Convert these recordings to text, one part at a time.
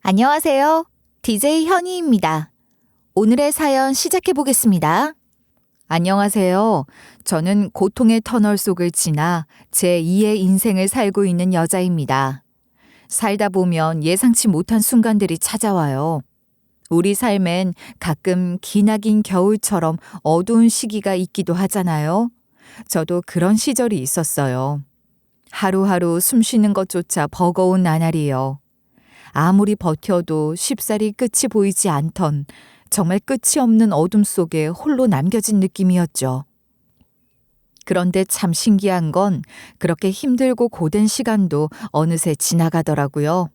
안녕하세요. DJ 현희입니다. 오늘의 사연 시작해 보겠습니다. 안녕하세요. 저는 고통의 터널 속을 지나 제2의 인생을 살고 있는 여자입니다. 살다 보면 예상치 못한 순간들이 찾아와요. 우리 삶엔 가끔 기나긴 겨울처럼 어두운 시기가 있기도 하잖아요. 저도 그런 시절이 있었어요. 하루하루 숨 쉬는 것조차 버거운 나날이요. 아무리 버텨도 쉽사리 끝이 보이지 않던 정말 끝이 없는 어둠 속에 홀로 남겨진 느낌이었죠. 그런데 참 신기한 건 그렇게 힘들고 고된 시간도 어느새 지나가더라고요.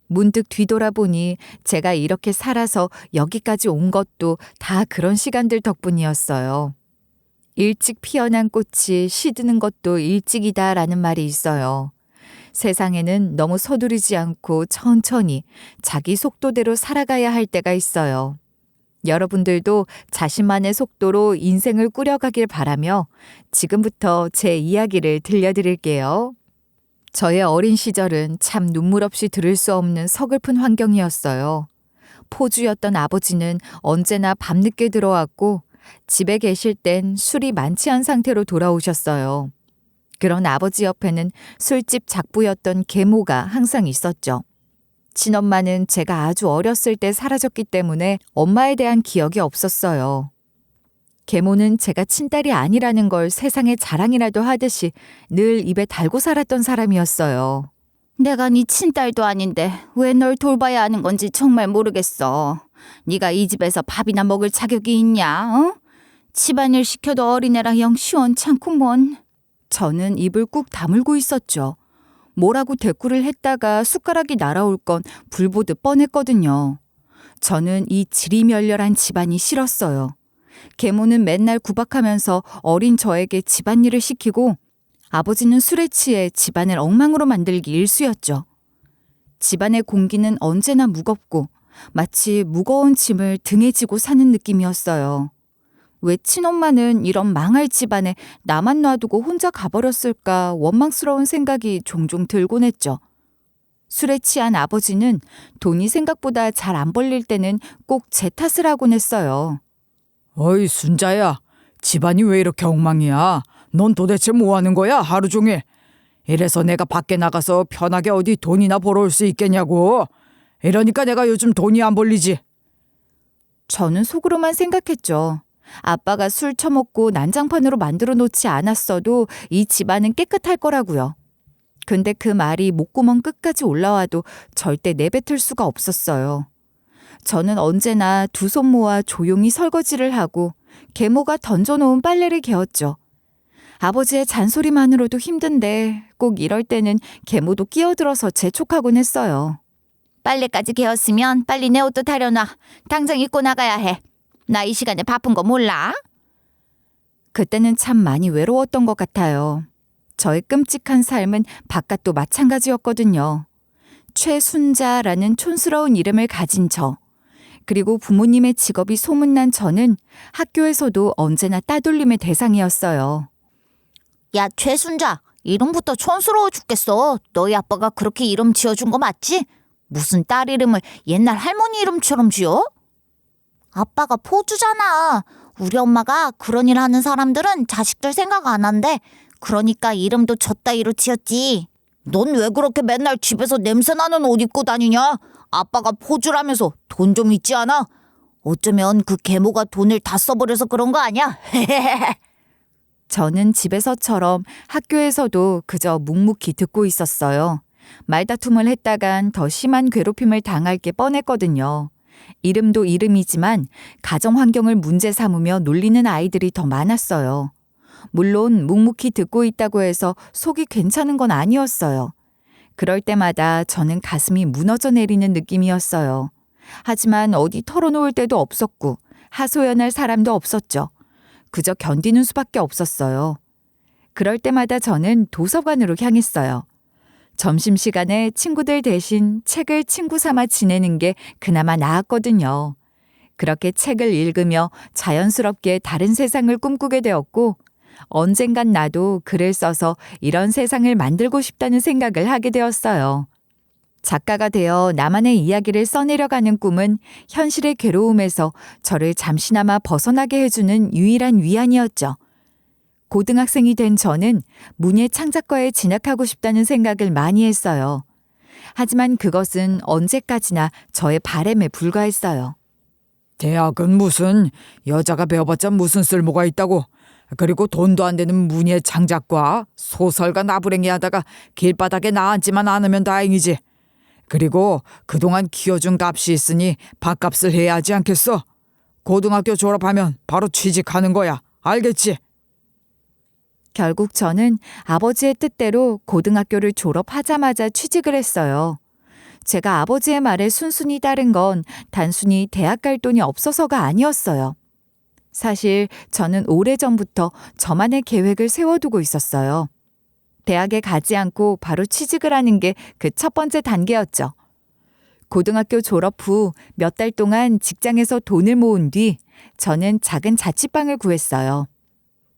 문득 뒤돌아보니 제가 이렇게 살아서 여기까지 온 것도 다 그런 시간들 덕분이었어요. 일찍 피어난 꽃이 시드는 것도 일찍이다라는 말이 있어요. 세상에는 너무 서두르지 않고 천천히 자기 속도대로 살아가야 할 때가 있어요. 여러분들도 자신만의 속도로 인생을 꾸려가길 바라며 지금부터 제 이야기를 들려드릴게요. 저의 어린 시절은 참 눈물 없이 들을 수 없는 서글픈 환경이었어요. 포주였던 아버지는 언제나 밤늦게 들어왔고 집에 계실 땐 술이 만취한 상태로 돌아오셨어요. 그런 아버지 옆에는 술집 작부였던 계모가 항상 있었죠. 친엄마는 제가 아주 어렸을 때 사라졌기 때문에 엄마에 대한 기억이 없었어요. 계모는 제가 친딸이 아니라는 걸 세상에 자랑이라도 하듯이 늘 입에 달고 살았던 사람이었어요. 내가 네 친딸도 아닌데 왜 널 돌봐야 하는 건지 정말 모르겠어. 네가 이 집에서 밥이나 먹을 자격이 있냐? 어? 집안일 시켜도 어린애랑 영 시원찮고 뭔. 저는 입을 꾹 다물고 있었죠. 뭐라고 대꾸를 했다가 숟가락이 날아올 건 불보듯 뻔했거든요. 저는 이 지리멸렬한 집안이 싫었어요. 계모는 맨날 구박하면서 어린 저에게 집안일을 시키고 아버지는 술에 취해 집안을 엉망으로 만들기 일쑤였죠. 집안의 공기는 언제나 무겁고 마치 무거운 짐을 등에 지고 사는 느낌이었어요. 왜 친엄마는 이런 망할 집안에 나만 놔두고 혼자 가버렸을까 원망스러운 생각이 종종 들곤 했죠. 술에 취한 아버지는 돈이 생각보다 잘 안 벌릴 때는 꼭 제 탓을 하곤 했어요. 어이 순자야, 집안이 왜 이렇게 엉망이야? 넌 도대체 뭐 하는 거야 하루 종일? 이래서 내가 밖에 나가서 편하게 어디 돈이나 벌어올 수 있겠냐고. 이러니까 내가 요즘 돈이 안 벌리지. 저는 속으로만 생각했죠. 아빠가 술 처먹고 난장판으로 만들어 놓지 않았어도 이 집안은 깨끗할 거라고요. 근데 그 말이 목구멍 끝까지 올라와도 절대 내뱉을 수가 없었어요. 저는 언제나 두 손 모아 조용히 설거지를 하고 계모가 던져놓은 빨래를 개었죠. 아버지의 잔소리만으로도 힘든데 꼭 이럴 때는 계모도 끼어들어서 재촉하곤 했어요. 빨래까지 개었으면 빨리 내 옷도 다려놔. 당장 입고 나가야 해. 나 이 시간에 바쁜 거 몰라? 그때는 참 많이 외로웠던 것 같아요. 저의 끔찍한 삶은 바깥도 마찬가지였거든요. 최순자라는 촌스러운 이름을 가진 저, 그리고 부모님의 직업이 소문난 저는 학교에서도 언제나 따돌림의 대상이었어요. 야, 최순자. 이름부터 촌스러워 죽겠어. 너희 아빠가 그렇게 이름 지어준 거 맞지? 무슨 딸 이름을 옛날 할머니 이름처럼 지어? 아빠가 포주잖아. 우리 엄마가 그런 일 하는 사람들은 자식들 생각 안 한대. 그러니까 이름도 저 따위로 지었지. 넌 왜 그렇게 맨날 집에서 냄새나는 옷 입고 다니냐? 아빠가 포주라면서 돈 좀 있지 않아? 어쩌면 그 계모가 돈을 다 써버려서 그런 거 아니야? 저는 집에서처럼 학교에서도 그저 묵묵히 듣고 있었어요. 말다툼을 했다간 더 심한 괴롭힘을 당할 게 뻔했거든요. 이름도 이름이지만 가정 환경을 문제 삼으며 놀리는 아이들이 더 많았어요. 물론 묵묵히 듣고 있다고 해서 속이 괜찮은 건 아니었어요. 그럴 때마다 저는 가슴이 무너져 내리는 느낌이었어요. 하지만 어디 털어놓을 데도 없었고 하소연할 사람도 없었죠. 그저 견디는 수밖에 없었어요. 그럴 때마다 저는 도서관으로 향했어요. 점심시간에 친구들 대신 책을 친구 삼아 지내는 게 그나마 나았거든요. 그렇게 책을 읽으며 자연스럽게 다른 세상을 꿈꾸게 되었고 언젠간 나도 글을 써서 이런 세상을 만들고 싶다는 생각을 하게 되었어요. 작가가 되어 나만의 이야기를 써내려가는 꿈은 현실의 괴로움에서 저를 잠시나마 벗어나게 해주는 유일한 위안이었죠. 고등학생이 된 저는 문예창작과에 진학하고 싶다는 생각을 많이 했어요. 하지만 그것은 언제까지나 저의 바램에 불과했어요. 대학은 무슨 여자가 배워봤자 무슨 쓸모가 있다고. 그리고 돈도 안 되는 문예 창작과 소설가 나부랭이 하다가 길바닥에 나앉지만 않으면 다행이지. 그리고 그동안 키워준 값이 있으니 밥값을 해야 하지 않겠어? 고등학교 졸업하면 바로 취직하는 거야. 알겠지? 결국 저는 아버지의 뜻대로 고등학교를 졸업하자마자 취직을 했어요. 제가 아버지의 말에 순순히 따른 건 단순히 대학 갈 돈이 없어서가 아니었어요. 사실 저는 오래전부터 저만의 계획을 세워두고 있었어요. 대학에 가지 않고 바로 취직을 하는 게 그 첫 번째 단계였죠. 고등학교 졸업 후 몇 달 동안 직장에서 돈을 모은 뒤 저는 작은 자취방을 구했어요.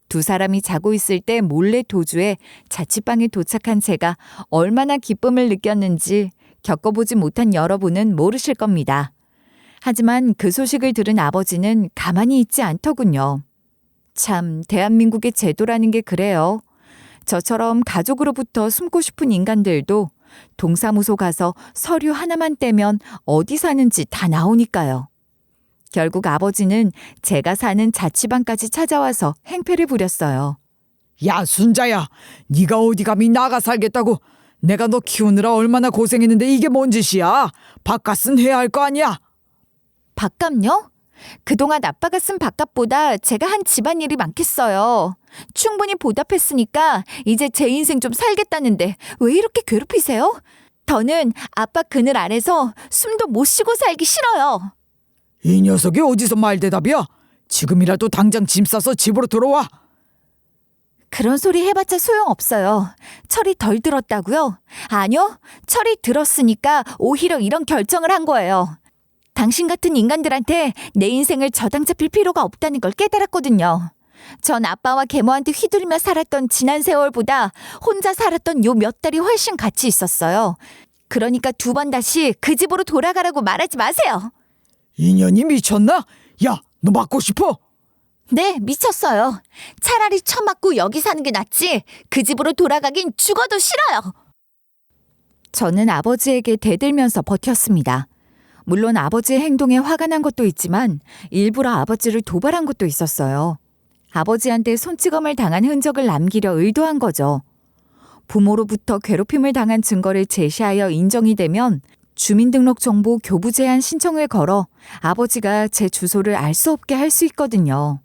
두 사람이 자고 있을 때 몰래 도주해 자취방에 도착한 제가 얼마나 기쁨을 느꼈는지 겪어보지 못한 여러분은 모르실 겁니다. 하지만 그 소식을 들은 아버지는 가만히 있지 않더군요. 참, 대한민국의 제도라는 게 그래요. 저처럼 가족으로부터 숨고 싶은 인간들도 동사무소 가서 서류 하나만 떼면 어디 사는지 다 나오니까요. 결국 아버지는 제가 사는 자취방까지 찾아와서 행패를 부렸어요. 야, 순자야. 네가 어디 감히 나가 살겠다고. 내가 너 키우느라 얼마나 고생했는데 이게 뭔 짓이야. 밥값은 해야 할 거 아니야. 밥값요? 그동안 아빠가 쓴 밥값보다 제가 한 집안일이 많겠어요. 충분히 보답했으니까 이제 제 인생 좀 살겠다는데 왜 이렇게 괴롭히세요? 더는 아빠 그늘 아래서 숨도 못 쉬고 살기 싫어요. 이 녀석이 어디서 말대답이야? 지금이라도 당장 짐 싸서 집으로 들어와. 그런 소리 해봤자 소용없어요. 철이 덜 들었다고요? 아니요. 철이 들었으니까 오히려 이런 결정을 한 거예요. 당신 같은 인간들한테 내 인생을 저당 잡힐 필요가 없다는 걸 깨달았거든요. 전 아빠와 계모한테 휘둘리며 살았던 지난 세월보다 혼자 살았던 요 몇 달이 훨씬 가치 있었어요. 그러니까 두 번 다시 그 집으로 돌아가라고 말하지 마세요. 인연이 미쳤나? 야, 너 맞고 싶어? 네, 미쳤어요. 차라리 처맞고 여기 사는 게 낫지 그 집으로 돌아가긴 죽어도 싫어요. 저는 아버지에게 대들면서 버텼습니다. 물론 아버지의 행동에 화가 난 것도 있지만 일부러 아버지를 도발한 것도 있었어요. 아버지한테 손찌검을 당한 흔적을 남기려 의도한 거죠. 부모로부터 괴롭힘을 당한 증거를 제시하여 인정이 되면 주민등록정보 교부 제한 신청을 걸어 아버지가 제 주소를 알 수 없게 할 수 있거든요.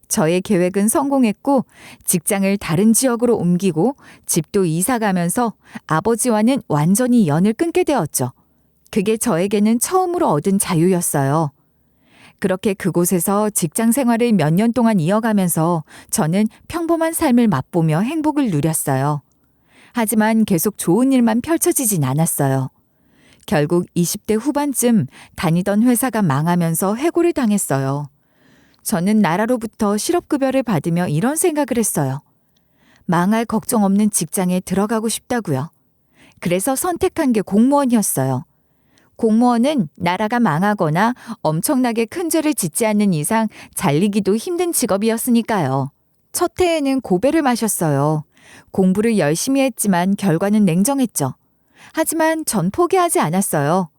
저의 계획은 성공했고 직장을 다른 지역으로 옮기고 집도 이사 가면서 아버지와는 완전히 연을 끊게 되었죠. 그게 저에게는 처음으로 얻은 자유였어요. 그렇게 그곳에서 직장 생활을 몇 년 동안 이어가면서 저는 평범한 삶을 맛보며 행복을 누렸어요. 하지만 계속 좋은 일만 펼쳐지진 않았어요. 결국 20대 후반쯤 다니던 회사가 망하면서 해고를 당했어요. 저는 나라로부터 실업급여를 받으며 이런 생각을 했어요. 망할 걱정 없는 직장에 들어가고 싶다고요. 그래서 선택한 게 공무원이었어요. 공무원은 나라가 망하거나 엄청나게 큰 죄를 짓지 않는 이상 잘리기도 힘든 직업이었으니까요. 첫 해에는 고배를 마셨어요. 공부를 열심히 했지만 결과는 냉정했죠. 하지만 전 포기하지 않았어요.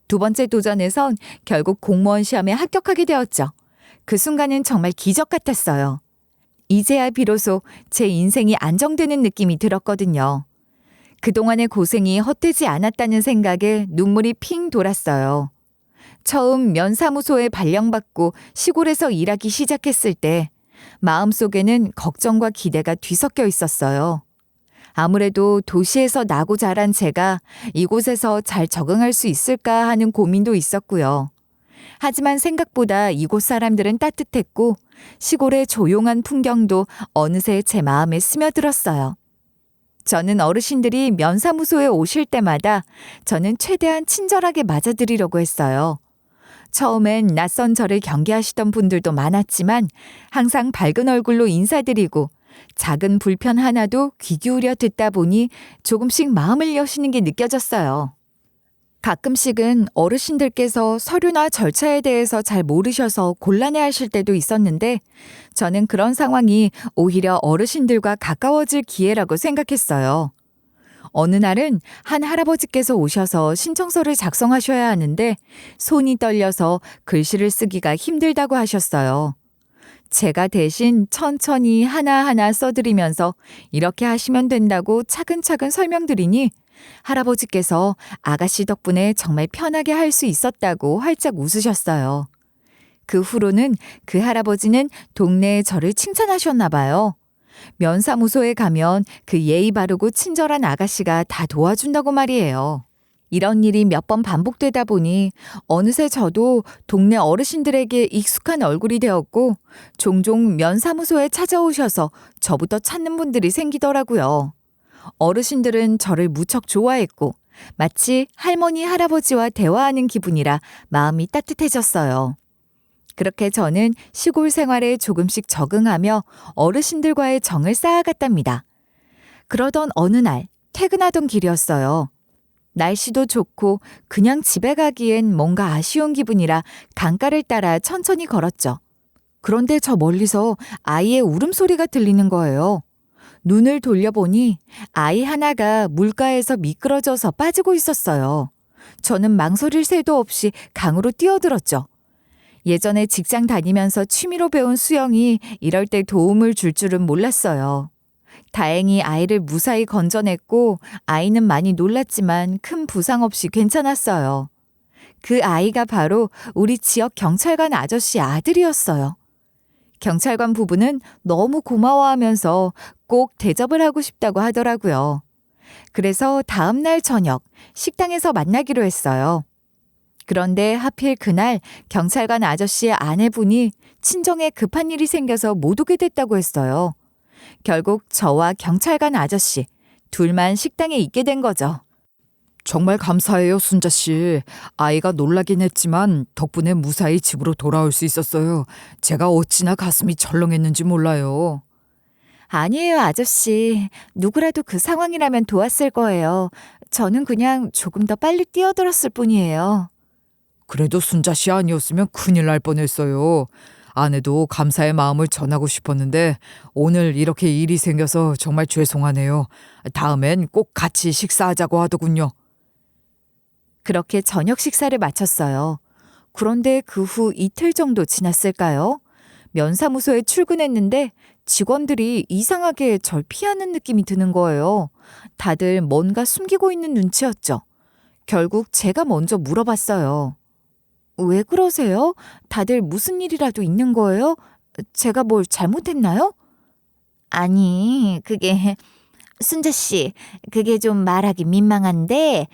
두 번째 도전에선 결국 공무원 시험에 합격하게 되었죠. 그 순간은 정말 기적 같았어요. 이제야 비로소 제 인생이 안정되는 느낌이 들었거든요. 그동안의 고생이 헛되지 않았다는 생각에 눈물이 핑 돌았어요. 처음 면사무소에 발령받고 시골에서 일하기 시작했을 때 마음속에는 걱정과 기대가 뒤섞여 있었어요. 아무래도 도시에서 나고 자란 제가 이곳에서 잘 적응할 수 있을까 하는 고민도 있었고요. 하지만 생각보다 이곳 사람들은 따뜻했고 시골의 조용한 풍경도 어느새 제 마음에 스며들었어요. 저는 어르신들이 면사무소에 오실 때마다 저는 최대한 친절하게 맞아드리려고 했어요. 처음엔 낯선 저를 경계하시던 분들도 많았지만 항상 밝은 얼굴로 인사드리고 작은 불편 하나도 귀 기울여 듣다 보니 조금씩 마음을 여시는 게 느껴졌어요. 가끔씩은 어르신들께서 서류나 절차에 대해서 잘 모르셔서 곤란해하실 때도 있었는데 저는 그런 상황이 오히려 어르신들과 가까워질 기회라고 생각했어요. 어느 날은 한 할아버지께서 오셔서 신청서를 작성하셔야 하는데 손이 떨려서 글씨를 쓰기가 힘들다고 하셨어요. 제가 대신 천천히 하나하나 써드리면서 이렇게 하시면 된다고 차근차근 설명드리니 할아버지께서 아가씨 덕분에 정말 편하게 할 수 있었다고 활짝 웃으셨어요. 그 후로는 그 할아버지는 동네에 저를 칭찬하셨나 봐요. 면사무소에 가면 그 예의 바르고 친절한 아가씨가 다 도와준다고 말이에요. 이런 일이 몇 번 반복되다 보니 어느새 저도 동네 어르신들에게 익숙한 얼굴이 되었고 종종 면사무소에 찾아오셔서 저부터 찾는 분들이 생기더라고요. 어르신들은 저를 무척 좋아했고 마치 할머니, 할아버지와 대화하는 기분이라 마음이 따뜻해졌어요. 그렇게 저는 시골 생활에 조금씩 적응하며 어르신들과의 정을 쌓아갔답니다. 그러던 어느 날 퇴근하던 길이었어요. 날씨도 좋고 그냥 집에 가기엔 뭔가 아쉬운 기분이라 강가를 따라 천천히 걸었죠. 그런데 저 멀리서 아이의 울음소리가 들리는 거예요. 눈을 돌려보니 아이 하나가 물가에서 미끄러져서 빠지고 있었어요. 저는 망설일 새도 없이 강으로 뛰어들었죠. 예전에 직장 다니면서 취미로 배운 수영이 이럴 때 도움을 줄 줄은 몰랐어요. 다행히 아이를 무사히 건져냈고 아이는 많이 놀랐지만 큰 부상 없이 괜찮았어요. 그 아이가 바로 우리 지역 경찰관 아저씨 아들이었어요. 경찰관 부부는 너무 고마워하면서 꼭 대접을 하고 싶다고 하더라고요. 그래서 다음 날 저녁 식당에서 만나기로 했어요. 그런데 하필 그날 경찰관 아저씨의 아내분이 친정에 급한 일이 생겨서 못 오게 됐다고 했어요. 결국 저와 경찰관 아저씨 둘만 식당에 있게 된 거죠. 정말 감사해요, 순자 씨. 아이가 놀라긴 했지만 덕분에 무사히 집으로 돌아올 수 있었어요. 제가 어찌나 가슴이 철렁했는지 몰라요. 아니에요, 아저씨. 누구라도 그 상황이라면 도왔을 거예요. 저는 그냥 조금 더 빨리 뛰어들었을 뿐이에요. 그래도 순자 씨 아니었으면 큰일 날 뻔했어요. 아내도 감사의 마음을 전하고 싶었는데 오늘 이렇게 일이 생겨서 정말 죄송하네요. 다음엔 꼭 같이 식사하자고 하더군요. 그렇게 저녁 식사를 마쳤어요. 그런데 그 후 이틀 정도 지났을까요? 면사무소에 출근했는데 직원들이 이상하게 절 피하는 느낌이 드는 거예요. 다들 뭔가 숨기고 있는 눈치였죠. 결국 제가 먼저 물어봤어요. 왜 그러세요? 다들 무슨 일이라도 있는 거예요? 제가 뭘 잘못했나요? 아니, 순자 씨, 그게 좀 말하기 민망한데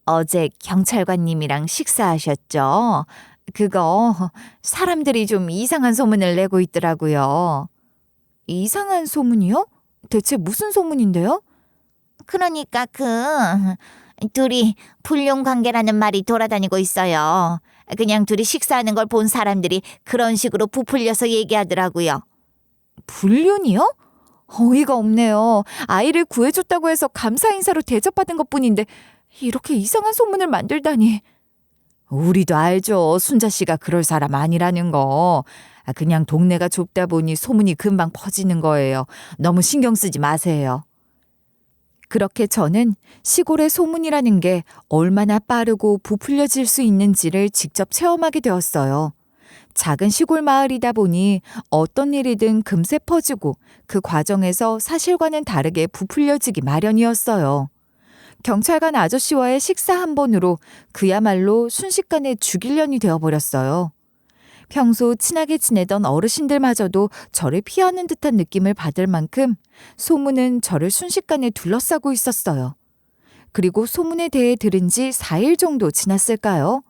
어제 경찰관님이랑 식사하셨죠? 그거 사람들이 좀 이상한 소문을 내고 있더라고요. 이상한 소문이요? 대체 무슨 소문인데요? 그러니까 둘이 불륜 관계라는 말이 돌아다니고 있어요. 그냥 둘이 식사하는 걸 본 사람들이 그런 식으로 부풀려서 얘기하더라고요. 불륜이요? 어이가 없네요. 아이를 구해줬다고 해서 감사 인사로 대접받은 것뿐인데 이렇게 이상한 소문을 만들다니. 우리도 알죠. 순자 씨가 그럴 사람 아니라는 거. 그냥 동네가 좁다 보니 소문이 금방 퍼지는 거예요. 너무 신경 쓰지 마세요. 그렇게 저는 시골의 소문이라는 게 얼마나 빠르고 부풀려질 수 있는지를 직접 체험하게 되었어요. 작은 시골 마을이다 보니 어떤 일이든 금세 퍼지고 그 과정에서 사실과는 다르게 부풀려지기 마련이었어요. 경찰관 아저씨와의 식사 한 번으로 그야말로 순식간에 죽일년이 되어버렸어요. 평소 친하게 지내던 어르신들마저도 저를 피하는 듯한 느낌을 받을 만큼 소문은 저를 순식간에 둘러싸고 있었어요. 그리고 소문에 대해 들은 지 4일 정도 지났을까요?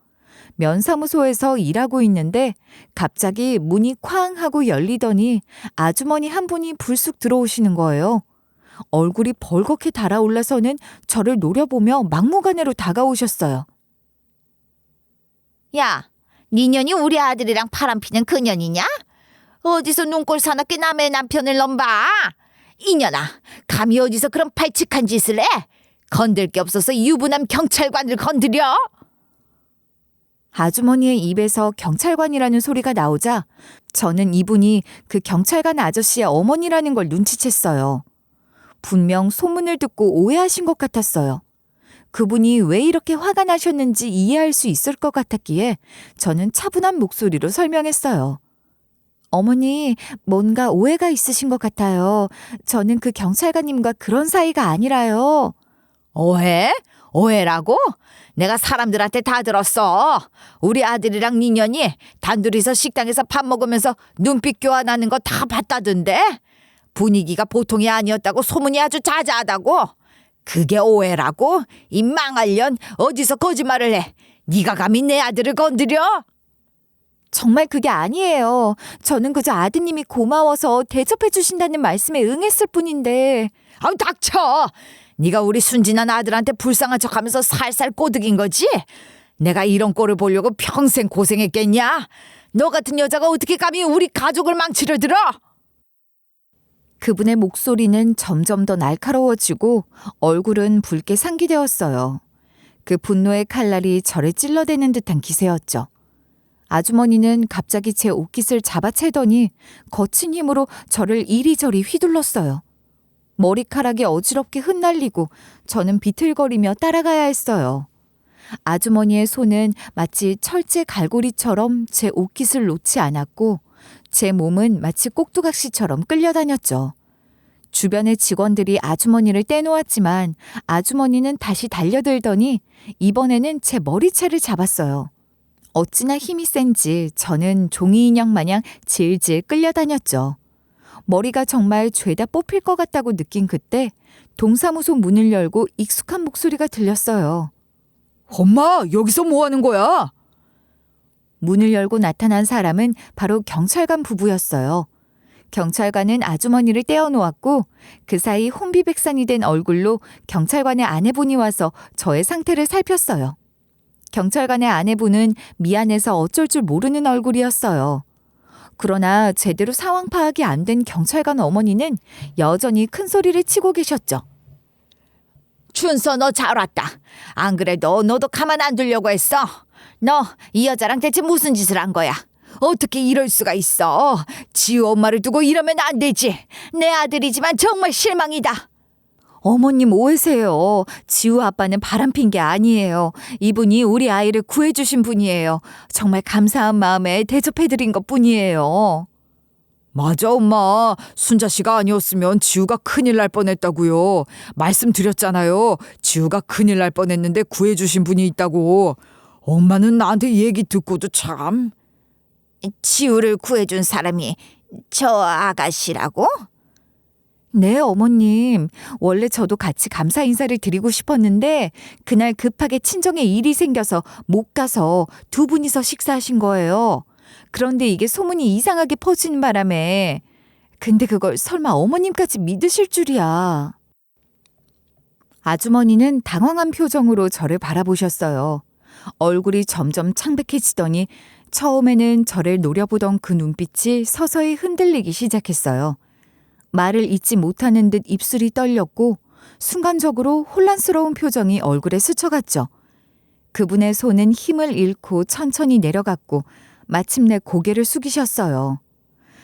면사무소에서 일하고 있는데 갑자기 문이 쾅 하고 열리더니 아주머니 한 분이 불쑥 들어오시는 거예요. 얼굴이 벌겋게 달아올라서는 저를 노려보며 막무가내로 다가오셨어요. 야, 네 년이 우리 아들이랑 바람피는 그 년이냐? 어디서 눈꼴 사납게 남의 남편을 넘봐? 이년아, 감히 어디서 그런 발칙한 짓을 해? 건들 게 없어서 유부남 경찰관을 건드려? 아주머니의 입에서 경찰관이라는 소리가 나오자 저는 이분이 그 경찰관 아저씨의 어머니라는 걸 눈치챘어요. 분명 소문을 듣고 오해하신 것 같았어요. 그분이 왜 이렇게 화가 나셨는지 이해할 수 있을 것 같았기에 저는 차분한 목소리로 설명했어요. 어머니, 뭔가 오해가 있으신 것 같아요. 저는 그 경찰관님과 그런 사이가 아니라요. 오해? 오해라고? 내가 사람들한테 다 들었어. 우리 아들이랑 니년이 단둘이서 식당에서 밥 먹으면서 눈빛 교환하는 거 다 봤다던데? 분위기가 보통이 아니었다고 소문이 아주 자자하다고? 그게 오해라고? 이 망할년 어디서 거짓말을 해? 네가 감히 내 아들을 건드려? 정말 그게 아니에요. 저는 그저 아드님이 고마워서 대접해 주신다는 말씀에 응했을 뿐인데. 아우 닥쳐! 네가 우리 순진한 아들한테 불쌍한 척하면서 살살 꼬드긴 거지? 내가 이런 꼴을 보려고 평생 고생했겠냐? 너 같은 여자가 어떻게 감히 우리 가족을 망치려 들어? 그분의 목소리는 점점 더 날카로워지고 얼굴은 붉게 상기되었어요. 그 분노의 칼날이 저를 찔러대는 듯한 기세였죠. 아주머니는 갑자기 제 옷깃을 잡아채더니 거친 힘으로 저를 이리저리 휘둘렀어요. 머리카락이 어지럽게 흩날리고 저는 비틀거리며 따라가야 했어요. 아주머니의 손은 마치 철제 갈고리처럼 제 옷깃을 놓지 않았고 제 몸은 마치 꼭두각시처럼 끌려다녔죠. 주변의 직원들이 아주머니를 떼놓았지만 아주머니는 다시 달려들더니 이번에는 제 머리채를 잡았어요. 어찌나 힘이 센지 저는 종이 인형 마냥 질질 끌려다녔죠. 머리가 정말 죄다 뽑힐 것 같다고 느낀 그때 동사무소 문을 열고 익숙한 목소리가 들렸어요. 엄마, 여기서 뭐 하는 거야? 문을 열고 나타난 사람은 바로 경찰관 부부였어요. 경찰관은 아주머니를 떼어놓았고 그 사이 혼비백산이 된 얼굴로 경찰관의 아내분이 와서 저의 상태를 살폈어요. 경찰관의 아내분은 미안해서 어쩔 줄 모르는 얼굴이었어요. 그러나 제대로 상황 파악이 안 된 경찰관 어머니는 여전히 큰 소리를 치고 계셨죠. 춘서 너 잘 왔다. 안 그래도 너도 가만 안 두려고 했어. 너 이 여자랑 대체 무슨 짓을 한 거야? 어떻게 이럴 수가 있어? 지우 엄마를 두고 이러면 안 되지. 내 아들이지만 정말 실망이다. 어머님 오해세요. 지우 아빠는 바람핀 게 아니에요. 이분이 우리 아이를 구해주신 분이에요. 정말 감사한 마음에 대접해드린 것뿐이에요. 맞아, 엄마. 순자 씨가 아니었으면 지우가 큰일 날 뻔했다고요. 말씀드렸잖아요. 지우가 큰일 날 뻔했는데 구해주신 분이 있다고. 엄마는 나한테 얘기 듣고도 참. 지우를 구해준 사람이 저 아가씨라고? 네, 어머님. 원래 저도 같이 감사 인사를 드리고 싶었는데 그날 급하게 친정에 일이 생겨서 못 가서 두 분이서 식사하신 거예요. 그런데 이게 소문이 이상하게 퍼지는 바람에 근데 그걸 설마 어머님까지 믿으실 줄이야. 아주머니는 당황한 표정으로 저를 바라보셨어요. 얼굴이 점점 창백해지더니 처음에는 저를 노려보던 그 눈빛이 서서히 흔들리기 시작했어요. 말을 잇지 못하는 듯 입술이 떨렸고 순간적으로 혼란스러운 표정이 얼굴에 스쳐갔죠. 그분의 손은 힘을 잃고 천천히 내려갔고 마침내 고개를 숙이셨어요.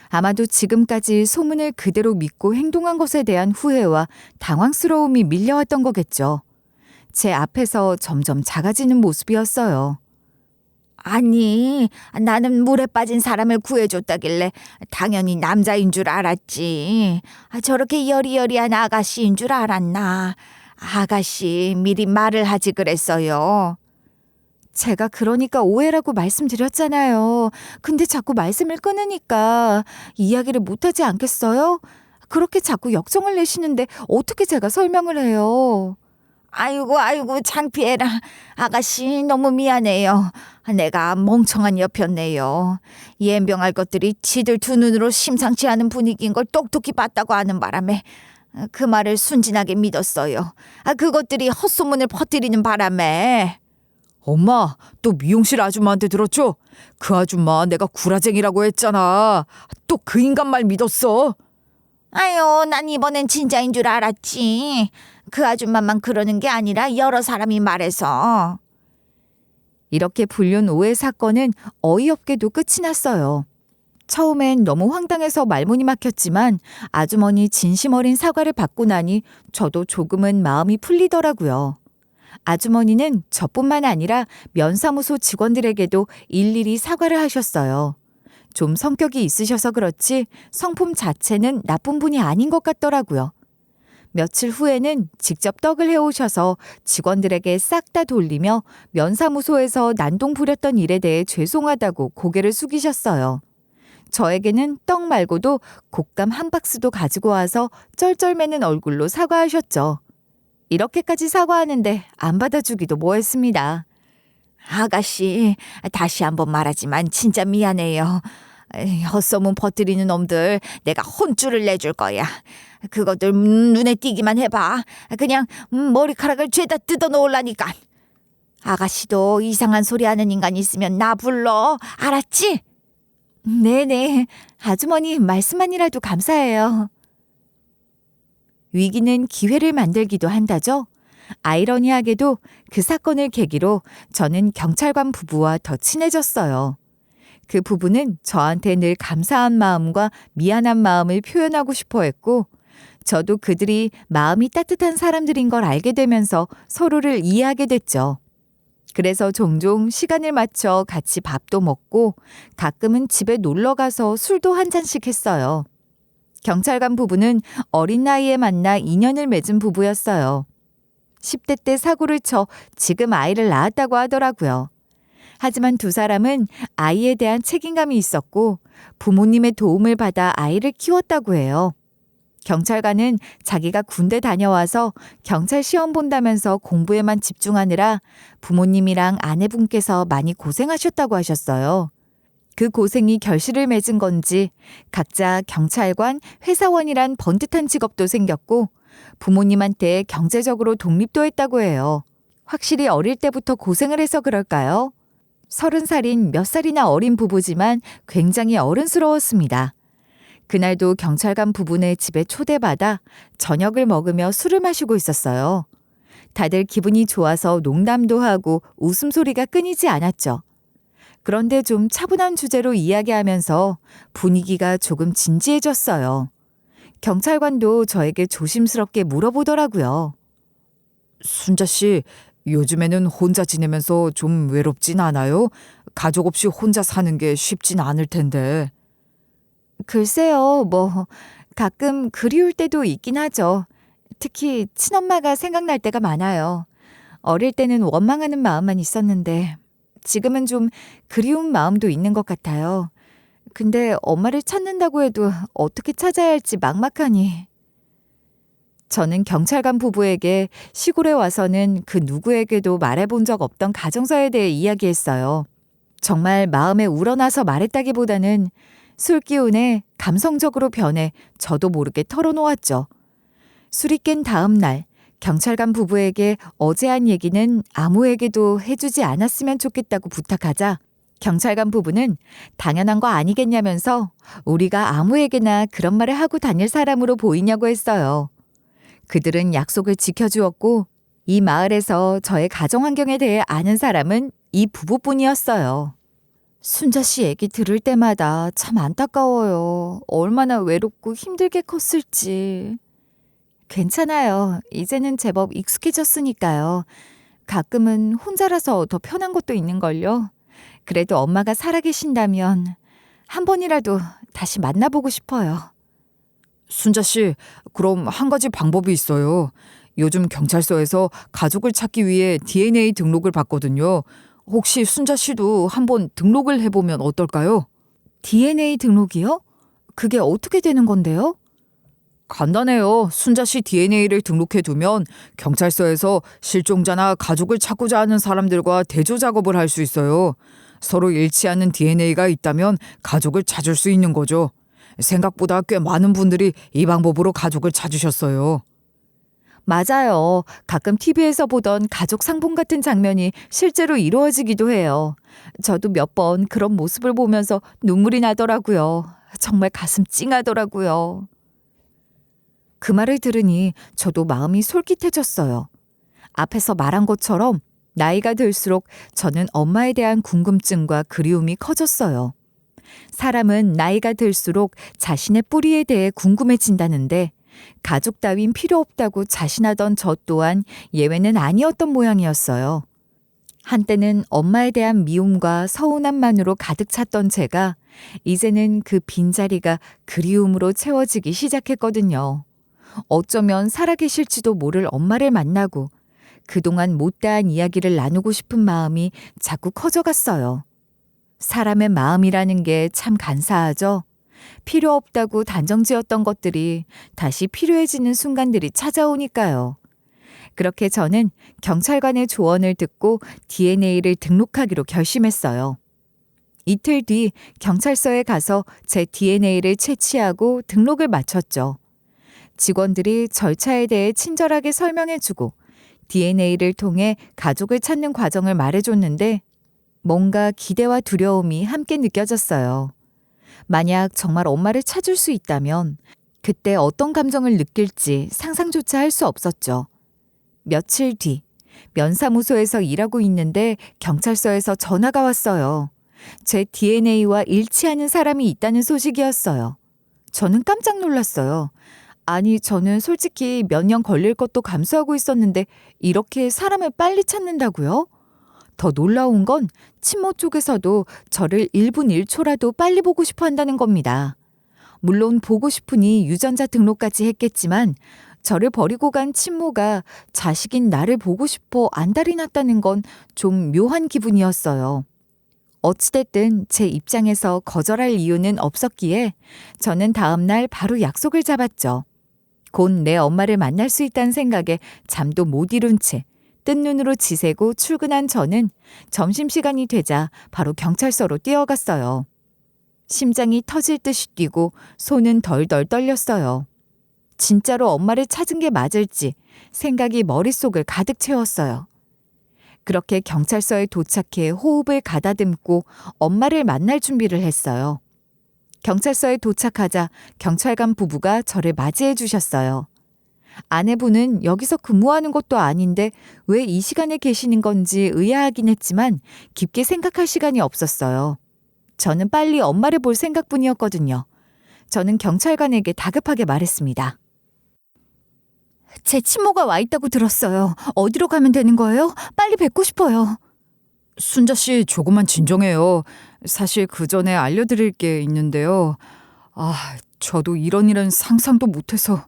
아마도 지금까지 소문을 그대로 믿고 행동한 것에 대한 후회와 당황스러움이 밀려왔던 거겠죠. 제 앞에서 점점 작아지는 모습이었어요. 아니, 나는 물에 빠진 사람을 구해줬다길래 당연히 남자인 줄 알았지. 저렇게 여리여리한 아가씨인 줄 알았나. 아가씨 미리 말을 하지 그랬어요. 제가 그러니까 오해라고 말씀드렸잖아요. 근데 자꾸 말씀을 끊으니까 이야기를 못하지 않겠어요? 그렇게 자꾸 역정을 내시는데 어떻게 제가 설명을 해요? 아이고 창피해라. 아가씨 너무 미안해요. 내가 멍청한 여편네요. 연병할 것들이 지들 두 눈으로 심상치 않은 분위기인 걸 똑똑히 봤다고 하는 바람에 그 말을 순진하게 믿었어요. 그것들이 헛소문을 퍼뜨리는 바람에. 엄마, 또 미용실 아줌마한테 들었죠? 그 아줌마 내가 구라쟁이라고 했잖아. 또 그 인간 말 믿었어. 아유, 난 이번엔 진짜인 줄 알았지. 그 아줌마만 그러는 게 아니라 여러 사람이 말해서. 이렇게 불륜 오해 사건은 어이없게도 끝이 났어요. 처음엔 너무 황당해서 말문이 막혔지만 아주머니 진심 어린 사과를 받고 나니 저도 조금은 마음이 풀리더라고요. 아주머니는 저뿐만 아니라 면사무소 직원들에게도 일일이 사과를 하셨어요. 좀 성격이 있으셔서 그렇지 성품 자체는 나쁜 분이 아닌 것 같더라고요. 며칠 후에는 직접 떡을 해오셔서 직원들에게 싹 다 돌리며 면사무소에서 난동 부렸던 일에 대해 죄송하다고 고개를 숙이셨어요. 저에게는 떡 말고도 곶감 한 박스도 가지고 와서 쩔쩔매는 얼굴로 사과하셨죠. 이렇게까지 사과하는데 안 받아주기도 뭐했습니다. 아가씨, 다시 한번 말하지만 진짜 미안해요. 헛소문 퍼뜨리는 놈들 내가 혼쭐을 내줄 거야. 그것들 눈에 띄기만 해봐. 그냥 머리카락을 죄다 뜯어 놓으려니까. 아가씨도 이상한 소리 하는 인간 있으면 나 불러. 알았지? 네네, 아주머니 말씀만이라도 감사해요. 위기는 기회를 만들기도 한다죠. 아이러니하게도 그 사건을 계기로 저는 경찰관 부부와 더 친해졌어요. 그 부부는 저한테 늘 감사한 마음과 미안한 마음을 표현하고 싶어 했고, 저도 그들이 마음이 따뜻한 사람들인 걸 알게 되면서 서로를 이해하게 됐죠. 그래서 종종 시간을 맞춰 같이 밥도 먹고 가끔은 집에 놀러 가서 술도 한 잔씩 했어요. 경찰관 부부는 어린 나이에 만나 인연을 맺은 부부였어요. 10대 때 사고를 쳐 지금 아이를 낳았다고 하더라고요. 하지만 두 사람은 아이에 대한 책임감이 있었고 부모님의 도움을 받아 아이를 키웠다고 해요. 경찰관은 자기가 군대 다녀와서 경찰 시험 본다면서 공부에만 집중하느라 부모님이랑 아내분께서 많이 고생하셨다고 하셨어요. 그 고생이 결실을 맺은 건지 각자 경찰관, 회사원이란 번듯한 직업도 생겼고 부모님한테 경제적으로 독립도 했다고 해요. 확실히 어릴 때부터 고생을 해서 그럴까요? 30살인 몇 살이나 어린 부부지만 굉장히 어른스러웠습니다. 그날도 경찰관 부부네 집에 초대받아 저녁을 먹으며 술을 마시고 있었어요. 다들 기분이 좋아서 농담도 하고 웃음소리가 끊이지 않았죠. 그런데 좀 차분한 주제로 이야기하면서 분위기가 조금 진지해졌어요. 경찰관도 저에게 조심스럽게 물어보더라고요. 순자 씨, 요즘에는 혼자 지내면서 좀 외롭진 않아요? 가족 없이 혼자 사는 게 쉽진 않을 텐데. 글쎄요, 가끔 그리울 때도 있긴 하죠. 특히 친엄마가 생각날 때가 많아요. 어릴 때는 원망하는 마음만 있었는데 지금은 좀 그리운 마음도 있는 것 같아요. 근데 엄마를 찾는다고 해도 어떻게 찾아야 할지 막막하니. 저는 경찰관 부부에게 시골에 와서는 그 누구에게도 말해본 적 없던 가정사에 대해 이야기했어요. 정말 마음에 우러나서 말했다기보다는 술 기운에 감성적으로 변해 저도 모르게 털어놓았죠. 술이 깬 다음 날 경찰관 부부에게 어제 한 얘기는 아무에게도 해주지 않았으면 좋겠다고 부탁하자 경찰관 부부는 당연한 거 아니겠냐면서 우리가 아무에게나 그런 말을 하고 다닐 사람으로 보이냐고 했어요. 그들은 약속을 지켜주었고 이 마을에서 저의 가정 환경에 대해 아는 사람은 이 부부뿐이었어요. 순자 씨 얘기 들을 때마다 참 안타까워요. 얼마나 외롭고 힘들게 컸을지. 괜찮아요. 이제는 제법 익숙해졌으니까요. 가끔은 혼자라서 더 편한 것도 있는걸요. 그래도 엄마가 살아계신다면 한 번이라도 다시 만나보고 싶어요. 순자 씨, 그럼 한 가지 방법이 있어요. 요즘 경찰서에서 가족을 찾기 위해 DNA 등록을 받거든요. 혹시 순자 씨도 한번 등록을 해보면 어떨까요? DNA 등록이요? 그게 어떻게 되는 건데요? 간단해요. 순자 씨 DNA를 등록해두면 경찰서에서 실종자나 가족을 찾고자 하는 사람들과 대조 작업을 할 수 있어요. 서로 일치하는 DNA가 있다면 가족을 찾을 수 있는 거죠. 생각보다 꽤 많은 분들이 이 방법으로 가족을 찾으셨어요. 맞아요. 가끔 TV에서 보던 가족 상봉 같은 장면이 실제로 이루어지기도 해요. 저도 몇 번 그런 모습을 보면서 눈물이 나더라고요. 정말 가슴 찡하더라고요. 그 말을 들으니 저도 마음이 솔깃해졌어요. 앞에서 말한 것처럼 나이가 들수록 저는 엄마에 대한 궁금증과 그리움이 커졌어요. 사람은 나이가 들수록 자신의 뿌리에 대해 궁금해진다는데 가족 따윈 필요 없다고 자신하던 저 또한 예외는 아니었던 모양이었어요. 한때는 엄마에 대한 미움과 서운함만으로 가득 찼던 제가 이제는 그 빈자리가 그리움으로 채워지기 시작했거든요. 어쩌면 살아계실지도 모를 엄마를 만나고 그동안 못다한 이야기를 나누고 싶은 마음이 자꾸 커져갔어요. 사람의 마음이라는 게 참 간사하죠. 필요 없다고 단정지었던 것들이 다시 필요해지는 순간들이 찾아오니까요. 그렇게 저는 경찰관의 조언을 듣고 DNA를 등록하기로 결심했어요. 이틀 뒤 경찰서에 가서 제 DNA를 채취하고 등록을 마쳤죠. 직원들이 절차에 대해 친절하게 설명해주고 DNA를 통해 가족을 찾는 과정을 말해줬는데 뭔가 기대와 두려움이 함께 느껴졌어요. 만약 정말 엄마를 찾을 수 있다면 그때 어떤 감정을 느낄지 상상조차 할 수 없었죠. 며칠 뒤 면사무소에서 일하고 있는데 경찰서에서 전화가 왔어요. 제 DNA와 일치하는 사람이 있다는 소식이었어요. 저는 깜짝 놀랐어요. 아니, 저는 솔직히 몇 년 걸릴 것도 감수하고 있었는데 이렇게 사람을 빨리 찾는다고요? 더 놀라운 건 친모 쪽에서도 저를 1분 1초라도 빨리 보고 싶어 한다는 겁니다. 물론 보고 싶으니 유전자 등록까지 했겠지만 저를 버리고 간 친모가 자식인 나를 보고 싶어 안달이 났다는 건 좀 묘한 기분이었어요. 어찌됐든 제 입장에서 거절할 이유는 없었기에 저는 다음 날 바로 약속을 잡았죠. 곧 내 엄마를 만날 수 있다는 생각에 잠도 못 이룬 채 뜬 눈으로 지새고 출근한 저는 점심시간이 되자 바로 경찰서로 뛰어갔어요. 심장이 터질 듯이 뛰고 손은 덜덜 떨렸어요. 진짜로 엄마를 찾은 게 맞을지 생각이 머릿속을 가득 채웠어요. 그렇게 경찰서에 도착해 호흡을 가다듬고 엄마를 만날 준비를 했어요. 경찰서에 도착하자 경찰관 부부가 저를 맞이해 주셨어요. 아내분은 여기서 근무하는 것도 아닌데 왜 이 시간에 계시는 건지 의아하긴 했지만 깊게 생각할 시간이 없었어요. 저는 빨리 엄마를 볼 생각뿐이었거든요. 저는 경찰관에게 다급하게 말했습니다. 제 친모가 와 있다고 들었어요. 어디로 가면 되는 거예요? 빨리 뵙고 싶어요. 순자 씨 조금만 진정해요. 사실 그 전에 알려드릴 게 있는데요. 저도 이런 일은 상상도 못해서.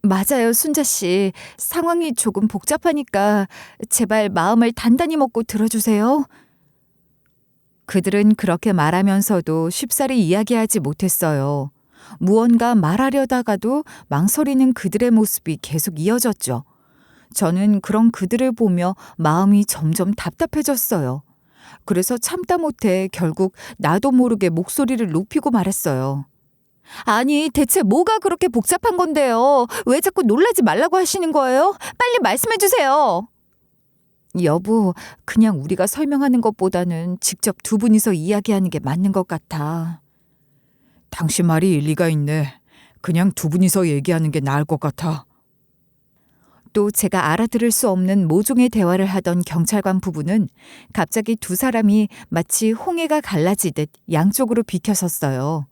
맞아요, 순자 씨. 상황이 조금 복잡하니까 제발 마음을 단단히 먹고 들어주세요. 그들은 그렇게 말하면서도 쉽사리 이야기하지 못했어요. 무언가 말하려다가도 망설이는 그들의 모습이 계속 이어졌죠. 저는 그런 그들을 보며 마음이 점점 답답해졌어요. 그래서 참다 못해 결국 나도 모르게 목소리를 높이고 말했어요. 아니, 대체 뭐가 그렇게 복잡한 건데요? 왜 자꾸 놀라지 말라고 하시는 거예요? 빨리 말씀해 주세요. 여보, 그냥 우리가 설명하는 것보다는 직접 두 분이서 이야기하는 게 맞는 것 같아. 당신 말이 일리가 있네. 그냥 두 분이서 얘기하는 게 나을 것 같아. 또 제가 알아들을 수 없는 모종의 대화를 하던 경찰관 부부는 갑자기 두 사람이 마치 홍해가 갈라지듯 양쪽으로 비켜섰어요.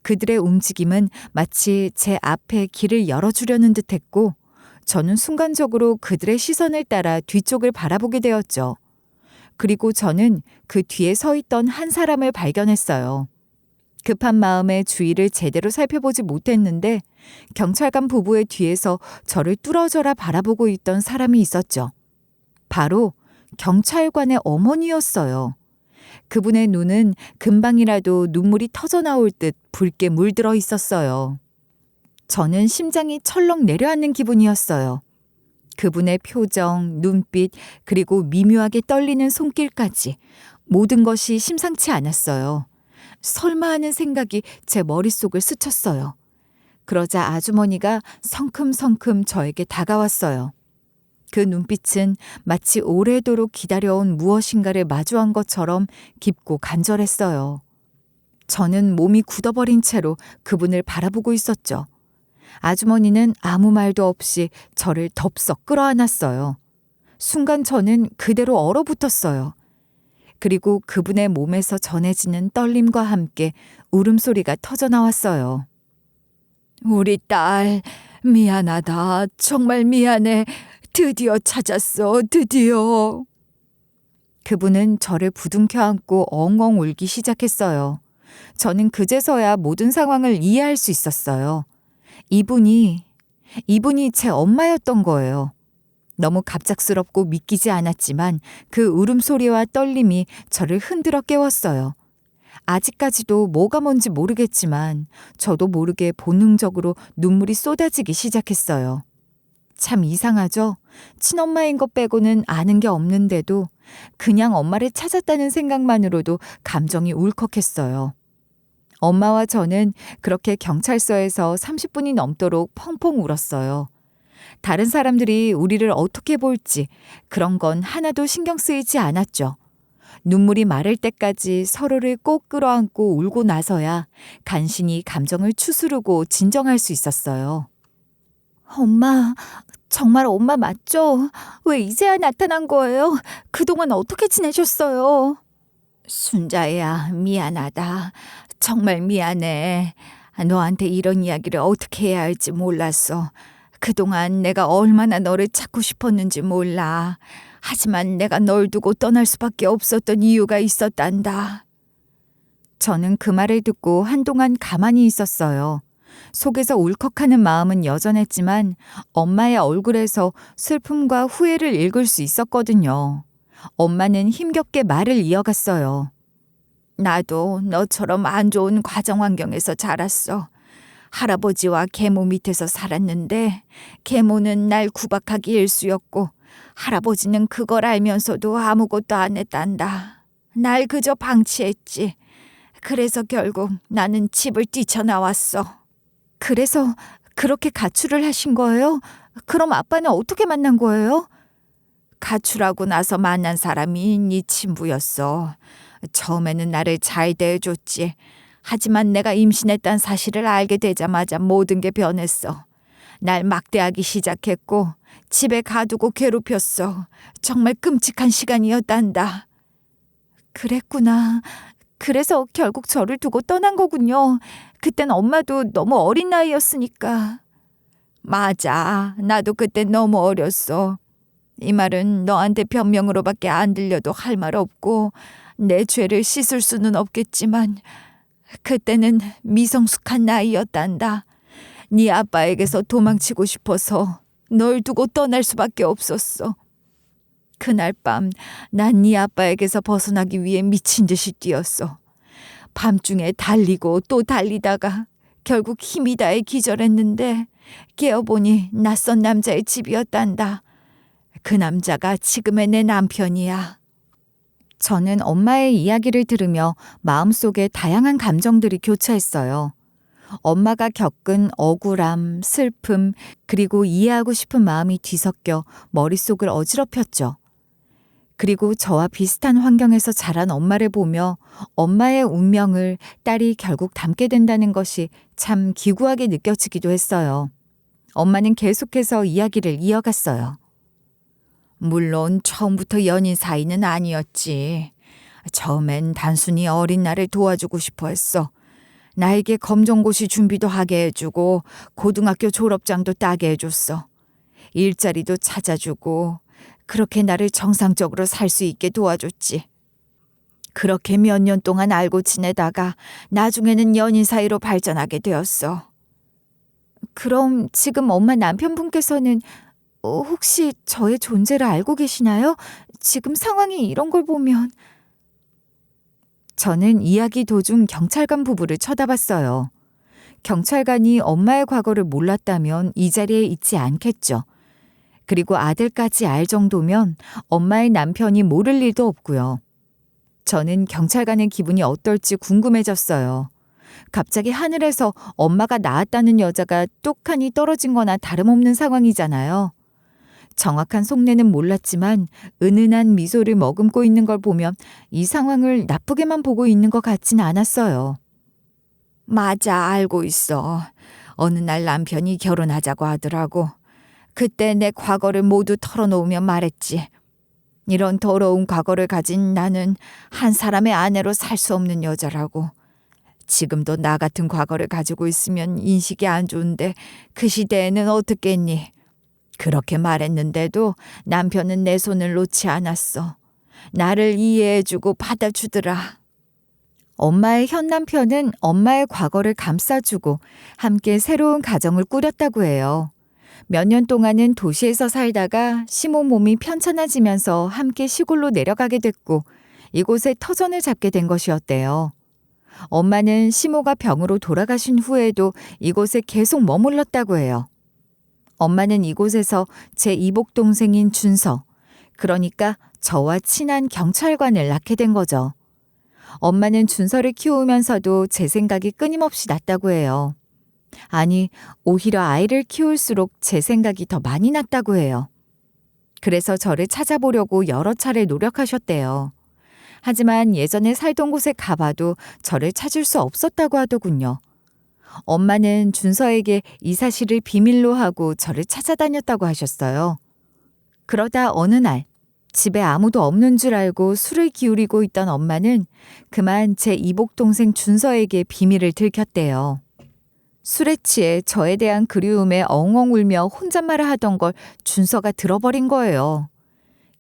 그들의 움직임은 마치 제 앞에 길을 열어주려는 듯했고 저는 순간적으로 그들의 시선을 따라 뒤쪽을 바라보게 되었죠. 그리고 저는 그 뒤에 서 있던 한 사람을 발견했어요. 급한 마음에 주위를 제대로 살펴보지 못했는데 경찰관 부부의 뒤에서 저를 뚫어져라 바라보고 있던 사람이 있었죠. 바로 경찰관의 어머니였어요. 그분의 눈은 금방이라도 눈물이 터져나올 듯 붉게 물들어 있었어요. 저는 심장이 철렁 내려앉는 기분이었어요. 그분의 표정, 눈빛, 그리고 미묘하게 떨리는 손길까지 모든 것이 심상치 않았어요. 설마 하는 생각이 제 머릿속을 스쳤어요. 그러자 아주머니가 성큼성큼 저에게 다가왔어요. 그 눈빛은 마치 오래도록 기다려온 무엇인가를 마주한 것처럼 깊고 간절했어요. 저는 몸이 굳어버린 채로 그분을 바라보고 있었죠. 아주머니는 아무 말도 없이 저를 덥석 끌어안았어요. 순간 저는 그대로 얼어붙었어요. 그리고 그분의 몸에서 전해지는 떨림과 함께 울음소리가 터져나왔어요. 우리 딸, 미안하다. 정말 미안해. 드디어 찾았어. 드디어. 그분은 저를 부둥켜 안고 엉엉 울기 시작했어요. 저는 그제서야 모든 상황을 이해할 수 있었어요. 이분이 제 엄마였던 거예요. 너무 갑작스럽고 믿기지 않았지만 그 울음소리와 떨림이 저를 흔들어 깨웠어요. 아직까지도 뭐가 뭔지 모르겠지만 저도 모르게 본능적으로 눈물이 쏟아지기 시작했어요. 참 이상하죠? 친엄마인 것 빼고는 아는 게 없는데도 그냥 엄마를 찾았다는 생각만으로도 감정이 울컥했어요. 엄마와 저는 그렇게 경찰서에서 30분이 넘도록 펑펑 울었어요. 다른 사람들이 우리를 어떻게 볼지 그런 건 하나도 신경 쓰이지 않았죠. 눈물이 마를 때까지 서로를 꼭 끌어안고 울고 나서야 간신히 감정을 추스르고 진정할 수 있었어요. 엄마, 정말 엄마 맞죠? 왜 이제야 나타난 거예요? 그동안 어떻게 지내셨어요? 순자야, 미안하다. 정말 미안해. 너한테 이런 이야기를 어떻게 해야 할지 몰랐어. 그동안 내가 얼마나 너를 찾고 싶었는지 몰라. 하지만 내가 널 두고 떠날 수밖에 없었던 이유가 있었단다. 저는 그 말을 듣고 한동안 가만히 있었어요. 속에서 울컥하는 마음은 여전했지만 엄마의 얼굴에서 슬픔과 후회를 읽을 수 있었거든요. 엄마는 힘겹게 말을 이어갔어요. 나도 너처럼 안 좋은 가정 환경에서 자랐어. 할아버지와 계모 밑에서 살았는데 계모는 날 구박하기 일쑤였고 할아버지는 그걸 알면서도 아무것도 안 했단다. 날 그저 방치했지. 그래서 결국 나는 집을 뛰쳐나왔어. 그래서 그렇게 가출을 하신 거예요? 그럼 아빠는 어떻게 만난 거예요? 가출하고 나서 만난 사람이 네 친부였어. 처음에는 나를 잘 대해줬지. 하지만 내가 임신했다는 사실을 알게 되자마자 모든 게 변했어. 날 막대하기 시작했고 집에 가두고 괴롭혔어. 정말 끔찍한 시간이었단다. 그랬구나. 그래서 결국 저를 두고 떠난 거군요. 그땐 엄마도 너무 어린 나이였으니까. 맞아. 나도 그땐 너무 어렸어. 이 말은 너한테 변명으로밖에 안 들려도 할 말 없고 내 죄를 씻을 수는 없겠지만 그때는 미성숙한 나이였단다. 네 아빠에게서 도망치고 싶어서 널 두고 떠날 수밖에 없었어. 그날 밤 난 네 아빠에게서 벗어나기 위해 미친 듯이 뛰었어. 밤중에 달리고 또 달리다가 결국 힘이 다해 기절했는데 깨어보니 낯선 남자의 집이었단다. 그 남자가 지금의 내 남편이야. 저는 엄마의 이야기를 들으며 마음속에 다양한 감정들이 교차했어요. 엄마가 겪은 억울함, 슬픔, 그리고 이해하고 싶은 마음이 뒤섞여 머릿속을 어지럽혔죠. 그리고 저와 비슷한 환경에서 자란 엄마를 보며 엄마의 운명을 딸이 결국 담게 된다는 것이 참 기구하게 느껴지기도 했어요. 엄마는 계속해서 이야기를 이어갔어요. 물론 처음부터 연인 사이는 아니었지. 처음엔 단순히 어린 나를 도와주고 싶어 했어. 나에게 검정고시 준비도 하게 해주고 고등학교 졸업장도 따게 해줬어. 일자리도 찾아주고 그렇게 나를 정상적으로 살 수 있게 도와줬지. 그렇게 몇 년 동안 알고 지내다가 나중에는 연인 사이로 발전하게 되었어. 그럼 지금 엄마 남편분께서는 혹시 저의 존재를 알고 계시나요? 지금 상황이 이런 걸 보면. 저는 이야기 도중 경찰관 부부를 쳐다봤어요. 경찰관이 엄마의 과거를 몰랐다면 이 자리에 있지 않겠죠. 그리고 아들까지 알 정도면 엄마의 남편이 모를 일도 없고요. 저는 경찰관의 기분이 어떨지 궁금해졌어요. 갑자기 하늘에서 엄마가 낳았다는 여자가 똑하니 떨어진 거나 다름없는 상황이잖아요. 정확한 속내는 몰랐지만 은은한 미소를 머금고 있는 걸 보면 이 상황을 나쁘게만 보고 있는 것 같진 않았어요. 맞아, 알고 있어. 어느 날 남편이 결혼하자고 하더라고. 그때 내 과거를 모두 털어놓으며 말했지. 이런 더러운 과거를 가진 나는 한 사람의 아내로 살 수 없는 여자라고. 지금도 나 같은 과거를 가지고 있으면 인식이 안 좋은데 그 시대에는 어떻겠니? 그렇게 말했는데도 남편은 내 손을 놓지 않았어. 나를 이해해주고 받아주더라. 엄마의 현 남편은 엄마의 과거를 감싸주고 함께 새로운 가정을 꾸렸다고 해요. 몇 년 동안은 도시에서 살다가 시모 몸이 편찮아지면서 함께 시골로 내려가게 됐고 이곳에 터전을 잡게 된 것이었대요. 엄마는 시모가 병으로 돌아가신 후에도 이곳에 계속 머물렀다고 해요. 엄마는 이곳에서 제 이복 동생인 준서, 그러니까 저와 친한 경찰관을 낳게 된 거죠. 엄마는 준서를 키우면서도 제 생각이 끊임없이 났다고 해요. 아니, 오히려 아이를 키울수록 제 생각이 더 많이 났다고 해요. 그래서 저를 찾아보려고 여러 차례 노력하셨대요. 하지만 예전에 살던 곳에 가봐도 저를 찾을 수 없었다고 하더군요. 엄마는 준서에게 이 사실을 비밀로 하고 저를 찾아다녔다고 하셨어요. 그러다 어느 날 집에 아무도 없는 줄 알고 술을 기울이고 있던 엄마는 그만 제 이복 동생 준서에게 비밀을 들켰대요. 술에 취해 저에 대한 그리움에 엉엉 울며 혼잣말을 하던 걸 준서가 들어버린 거예요.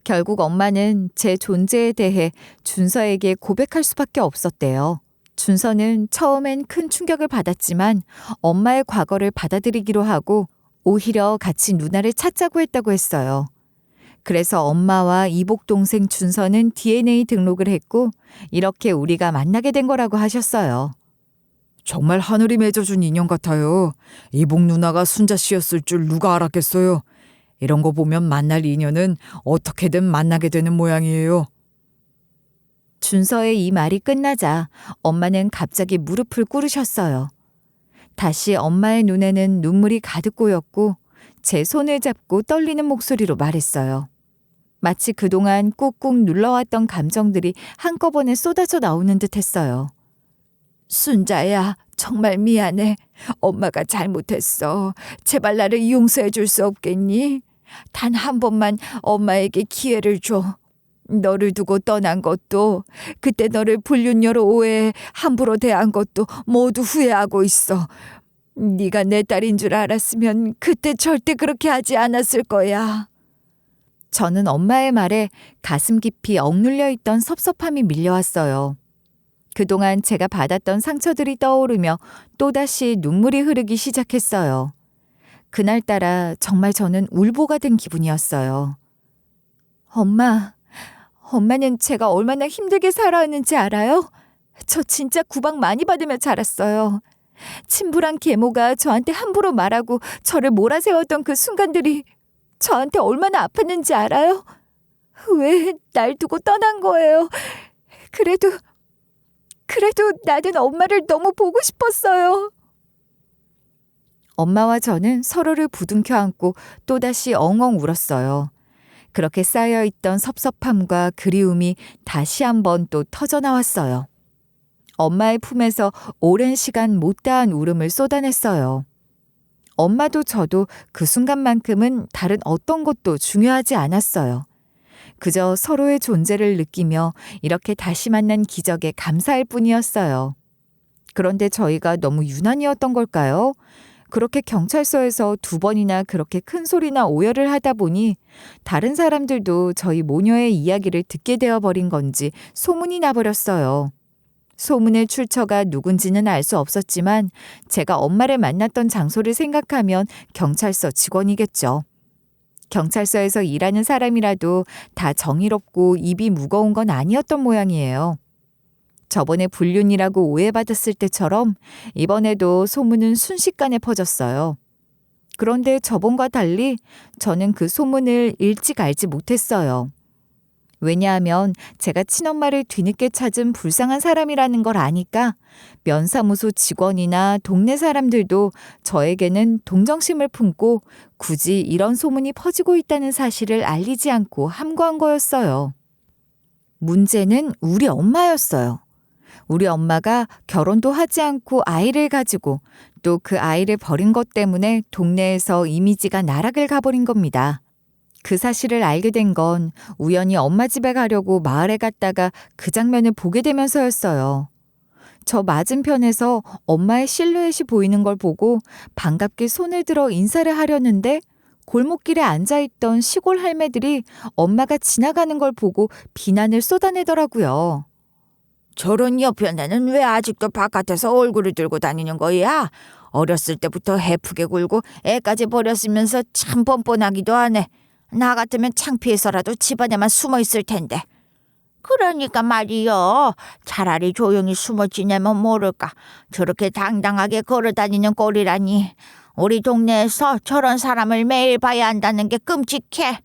결국 엄마는 제 존재에 대해 준서에게 고백할 수밖에 없었대요. 준서는 처음엔 큰 충격을 받았지만 엄마의 과거를 받아들이기로 하고 오히려 같이 누나를 찾자고 했다고 했어요. 그래서 엄마와 이복 동생 준서는 DNA 등록을 했고 이렇게 우리가 만나게 된 거라고 하셨어요. 정말 하늘이 맺어준 인연 같아요. 이복 누나가 순자 씨였을 줄 누가 알았겠어요. 이런 거 보면 만날 인연은 어떻게든 만나게 되는 모양이에요. 준서의 이 말이 끝나자 엄마는 갑자기 무릎을 꿇으셨어요. 다시 엄마의 눈에는 눈물이 가득 고였고 제 손을 잡고 떨리는 목소리로 말했어요. 마치 그동안 꾹꾹 눌러왔던 감정들이 한꺼번에 쏟아져 나오는 듯 했어요. 순자야, 정말 미안해. 엄마가 잘못했어. 제발 나를 용서해 줄 수 없겠니? 단 한 번만 엄마에게 기회를 줘. 너를 두고 떠난 것도, 그때 너를 불륜녀로 오해해 함부로 대한 것도 모두 후회하고 있어. 네가 내 딸인 줄 알았으면 그때 절대 그렇게 하지 않았을 거야. 저는 엄마의 말에 가슴 깊이 억눌려 있던 섭섭함이 밀려왔어요. 그동안 제가 받았던 상처들이 떠오르며 또다시 눈물이 흐르기 시작했어요. 그날따라 정말 저는 울보가 된 기분이었어요. 엄마는 제가 얼마나 힘들게 살아왔는지 알아요? 저 진짜 구박 많이 받으며 자랐어요. 친부랑 계모가 저한테 함부로 말하고 저를 몰아세웠던 그 순간들이 저한테 얼마나 아팠는지 알아요? 왜 날 두고 떠난 거예요? 그래도 나는 엄마를 너무 보고 싶었어요. 엄마와 저는 서로를 부둥켜 안고 또다시 엉엉 울었어요. 그렇게 쌓여있던 섭섭함과 그리움이 다시 한번 또 터져나왔어요. 엄마의 품에서 오랜 시간 못다한 울음을 쏟아냈어요. 엄마도 저도 그 순간만큼은 다른 어떤 것도 중요하지 않았어요. 그저 서로의 존재를 느끼며 이렇게 다시 만난 기적에 감사할 뿐이었어요. 그런데 저희가 너무 유난이었던 걸까요? 그렇게 경찰서에서 2번이나 그렇게 큰 소리나 오열을 하다 보니 다른 사람들도 저희 모녀의 이야기를 듣게 되어버린 건지 소문이 나버렸어요. 소문의 출처가 누군지는 알 수 없었지만 제가 엄마를 만났던 장소를 생각하면 경찰서 직원이겠죠. 경찰서에서 일하는 사람이라도 다 정의롭고 입이 무거운 건 아니었던 모양이에요. 저번에 불륜이라고 오해받았을 때처럼 이번에도 소문은 순식간에 퍼졌어요. 그런데 저번과 달리 저는 그 소문을 일찍 알지 못했어요. 왜냐하면 제가 친엄마를 뒤늦게 찾은 불쌍한 사람이라는 걸 아니까 면사무소 직원이나 동네 사람들도 저에게는 동정심을 품고 굳이 이런 소문이 퍼지고 있다는 사실을 알리지 않고 함구한 거였어요. 문제는 우리 엄마였어요. 우리 엄마가 결혼도 하지 않고 아이를 가지고 또 그 아이를 버린 것 때문에 동네에서 이미지가 나락을 가버린 겁니다. 그 사실을 알게 된 건 우연히 엄마 집에 가려고 마을에 갔다가 그 장면을 보게 되면서였어요. 저 맞은편에서 엄마의 실루엣이 보이는 걸 보고 반갑게 손을 들어 인사를 하려는데 골목길에 앉아있던 시골 할매들이 엄마가 지나가는 걸 보고 비난을 쏟아내더라고요. 저런 여편네는 왜 아직도 바깥에서 얼굴을 들고 다니는 거야? 어렸을 때부터 해프게 굴고 애까지 버렸으면서 참 뻔뻔하기도 하네. 나 같으면 창피해서라도 집안에만 숨어 있을 텐데. 그러니까 말이요. 차라리 조용히 숨어 지내면 모를까. 저렇게 당당하게 걸어다니는 꼴이라니. 우리 동네에서 저런 사람을 매일 봐야 한다는 게 끔찍해.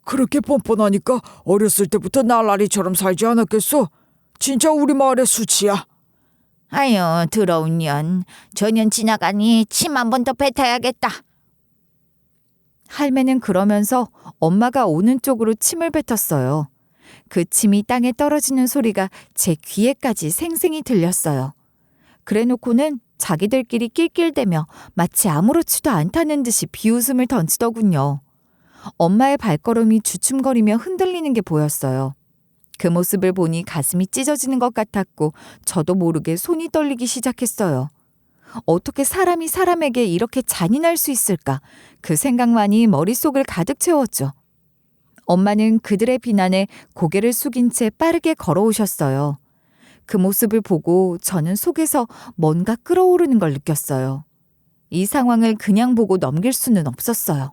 그렇게 뻔뻔하니까 어렸을 때부터 날라리처럼 살지 않았겠어? 진짜 우리 마을의 수치야. 아유, 더러운 년. 저 년 지나가니 침 한 번 더 뱉어야겠다. 할매는 그러면서 엄마가 오는 쪽으로 침을 뱉었어요. 그 침이 땅에 떨어지는 소리가 제 귀에까지 생생히 들렸어요. 그래놓고는 자기들끼리 낄낄대며 마치 아무렇지도 않다는 듯이 비웃음을 던지더군요. 엄마의 발걸음이 주춤거리며 흔들리는 게 보였어요. 그 모습을 보니 가슴이 찢어지는 것 같았고 저도 모르게 손이 떨리기 시작했어요. 어떻게 사람이 사람에게 이렇게 잔인할 수 있을까? 그 생각만이 머릿속을 가득 채웠죠. 엄마는 그들의 비난에 고개를 숙인 채 빠르게 걸어오셨어요. 그 모습을 보고 저는 속에서 뭔가 끓어오르는 걸 느꼈어요. 이 상황을 그냥 보고 넘길 수는 없었어요.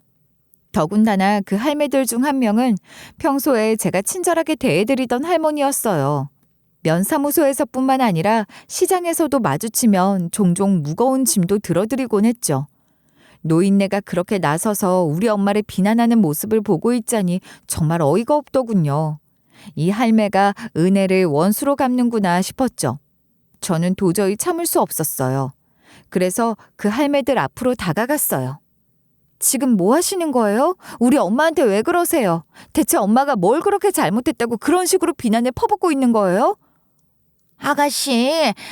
더군다나 그 할매들 중 한 명은 평소에 제가 친절하게 대해드리던 할머니였어요. 면사무소에서뿐만 아니라 시장에서도 마주치면 종종 무거운 짐도 들어드리곤 했죠. 노인네가 그렇게 나서서 우리 엄마를 비난하는 모습을 보고 있자니 정말 어이가 없더군요. 이 할매가 은혜를 원수로 갚는구나 싶었죠. 저는 도저히 참을 수 없었어요. 그래서 그 할매들 앞으로 다가갔어요. 지금 뭐 하시는 거예요? 우리 엄마한테 왜 그러세요? 대체 엄마가 뭘 그렇게 잘못했다고 그런 식으로 비난을 퍼붓고 있는 거예요?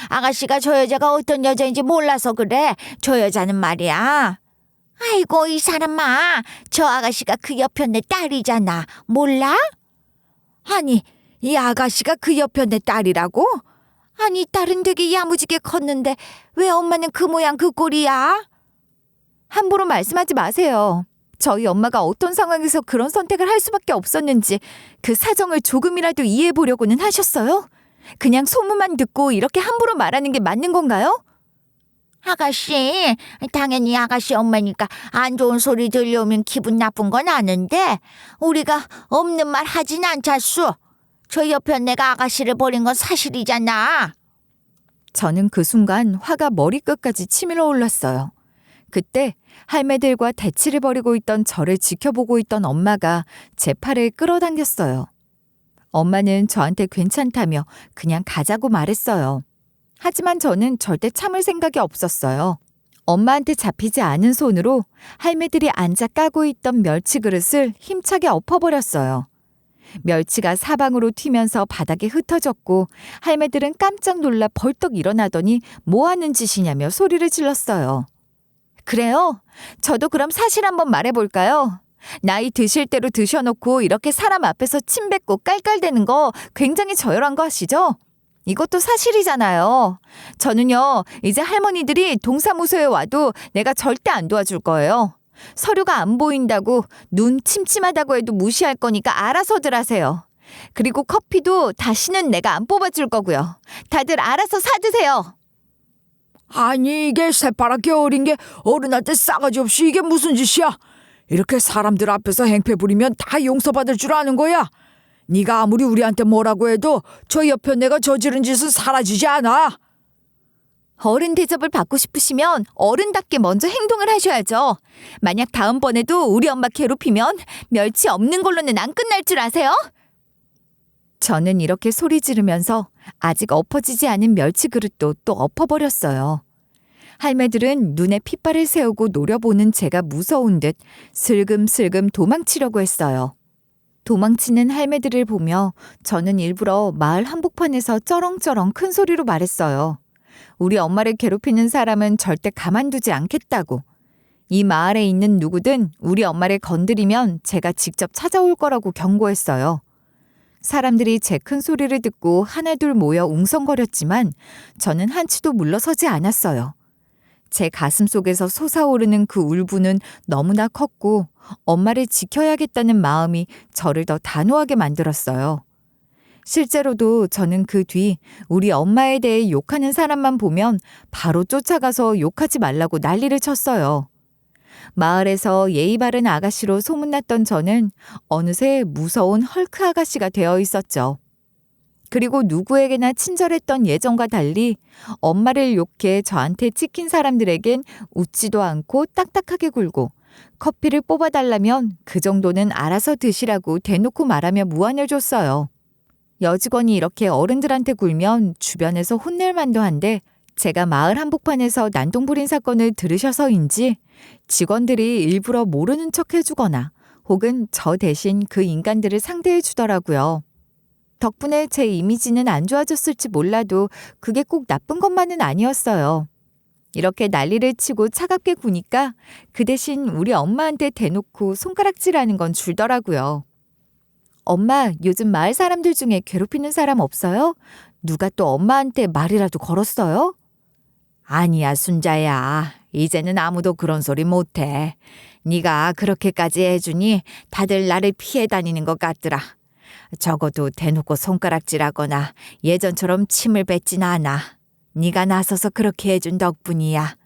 아가씨가 저 여자가 어떤 여자인지 몰라서 그래. 저 여자는 말이야. 아이고, 이 사람아. 저 아가씨가 그 여편네 딸이잖아. 몰라? 아니, 이 아가씨가 그 여편네 딸이라고? 아니, 딸은 되게 야무지게 컸는데 왜 엄마는 그 모양 그 꼴이야? 함부로 말씀하지 마세요. 저희 엄마가 어떤 상황에서 그런 선택을 할 수밖에 없었는지 그 사정을 조금이라도 이해해 보려고는 하셨어요? 그냥 소문만 듣고 이렇게 함부로 말하는 게 맞는 건가요? 아가씨, 당연히 아가씨 엄마니까 안 좋은 소리 들려오면 기분 나쁜 건 아는데 우리가 없는 말 하진 않잖수. 저 여편네가 아가씨를 버린 건 사실이잖아. 저는 그 순간 화가 머리끝까지 치밀어 올랐어요. 그때 할매들과 대치를 벌이고 있던 저를 지켜보고 있던 엄마가 제 팔을 끌어당겼어요. 엄마는 저한테 괜찮다며 그냥 가자고 말했어요. 하지만 저는 절대 참을 생각이 없었어요. 엄마한테 잡히지 않은 손으로 할매들이 앉아 까고 있던 멸치 그릇을 힘차게 엎어버렸어요. 멸치가 사방으로 튀면서 바닥에 흩어졌고 할매들은 깜짝 놀라 벌떡 일어나더니 뭐 하는 짓이냐며 소리를 질렀어요. 그래요? 저도 그럼 사실 한번 말해볼까요? 나이 드실 대로 드셔놓고 이렇게 사람 앞에서 침 뱉고 깔깔대는 거 굉장히 저열한 거 아시죠? 이것도 사실이잖아요. 저는요, 이제 할머니들이 동사무소에 와도 내가 절대 안 도와줄 거예요. 서류가 안 보인다고 눈 침침하다고 해도 무시할 거니까 알아서들 하세요. 그리고 커피도 다시는 내가 안 뽑아줄 거고요. 다들 알아서 사드세요. 아니 이게 새파랗게 어린 게 어른한테 싸가지 없이 이게 무슨 짓이야? 이렇게 사람들 앞에서 행패 부리면 다 용서받을 줄 아는 거야? 네가 아무리 우리한테 뭐라고 해도 저 옆에 내가 저지른 짓은 사라지지 않아. 어른 대접을 받고 싶으시면 어른답게 먼저 행동을 하셔야죠. 만약 다음번에도 우리 엄마 괴롭히면 멸치 없는 걸로는 안 끝날 줄 아세요? 저는 이렇게 소리 지르면서 아직 엎어지지 않은 멸치 그릇도 또 엎어버렸어요. 할매들은 눈에 핏발을 세우고 노려보는 제가 무서운 듯 슬금슬금 도망치려고 했어요. 도망치는 할매들을 보며 저는 일부러 마을 한복판에서 쩌렁쩌렁 큰 소리로 말했어요. 우리 엄마를 괴롭히는 사람은 절대 가만두지 않겠다고. 이 마을에 있는 누구든 우리 엄마를 건드리면 제가 직접 찾아올 거라고 경고했어요. 사람들이 제 큰 소리를 듣고 하나둘 모여 웅성거렸지만 저는 한치도 물러서지 않았어요. 제 가슴 속에서 솟아오르는 그 울분은 너무나 컸고 엄마를 지켜야겠다는 마음이 저를 더 단호하게 만들었어요. 실제로도 저는 그 뒤 우리 엄마에 대해 욕하는 사람만 보면 바로 쫓아가서 욕하지 말라고 난리를 쳤어요. 마을에서 예의 바른 아가씨로 소문났던 저는 어느새 무서운 헐크 아가씨가 되어 있었죠. 그리고 누구에게나 친절했던 예전과 달리 엄마를 욕해 저한테 찍힌 사람들에겐 웃지도 않고 딱딱하게 굴고 커피를 뽑아달라면 그 정도는 알아서 드시라고 대놓고 말하며 무안을 줬어요. 여직원이 이렇게 어른들한테 굴면 주변에서 혼낼 만도 한데 제가 마을 한복판에서 난동 부린 사건을 들으셔서인지 직원들이 일부러 모르는 척 해주거나 혹은 저 대신 그 인간들을 상대해 주더라고요. 덕분에 제 이미지는 안 좋아졌을지 몰라도 그게 꼭 나쁜 것만은 아니었어요. 이렇게 난리를 치고 차갑게 구니까 그 대신 우리 엄마한테 대놓고 손가락질하는 건 줄더라고요. 엄마, 요즘 마을 사람들 중에 괴롭히는 사람 없어요? 누가 또 엄마한테 말이라도 걸었어요? 아니야, 순자야. 이제는 아무도 그런 소리 못해. 네가 그렇게까지 해주니 다들 나를 피해 다니는 것 같더라. 적어도 대놓고 손가락질하거나 예전처럼 침을 뱉진 않아. 네가 나서서 그렇게 해준 덕분이야.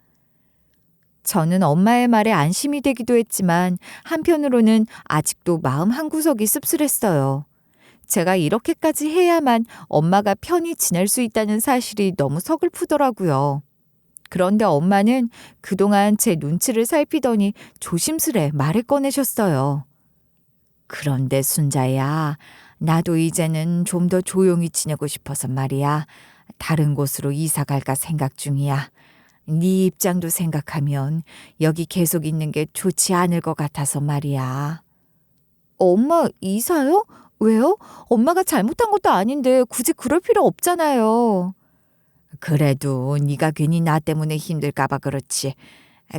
저는 엄마의 말에 안심이 되기도 했지만 한편으로는 아직도 마음 한구석이 씁쓸했어요. 제가 이렇게까지 해야만 엄마가 편히 지낼 수 있다는 사실이 너무 서글프더라고요. 그런데 엄마는 그동안 제 눈치를 살피더니 조심스레 말을 꺼내셨어요. 그런데 순자야, 나도 이제는 좀 더 조용히 지내고 싶어서 말이야. 다른 곳으로 이사 갈까 생각 중이야. 네 입장도 생각하면 여기 계속 있는 게 좋지 않을 것 같아서 말이야. 엄마, 이사요? 왜요? 엄마가 잘못한 것도 아닌데 굳이 그럴 필요 없잖아요. 그래도 네가 괜히 나 때문에 힘들까 봐 그렇지.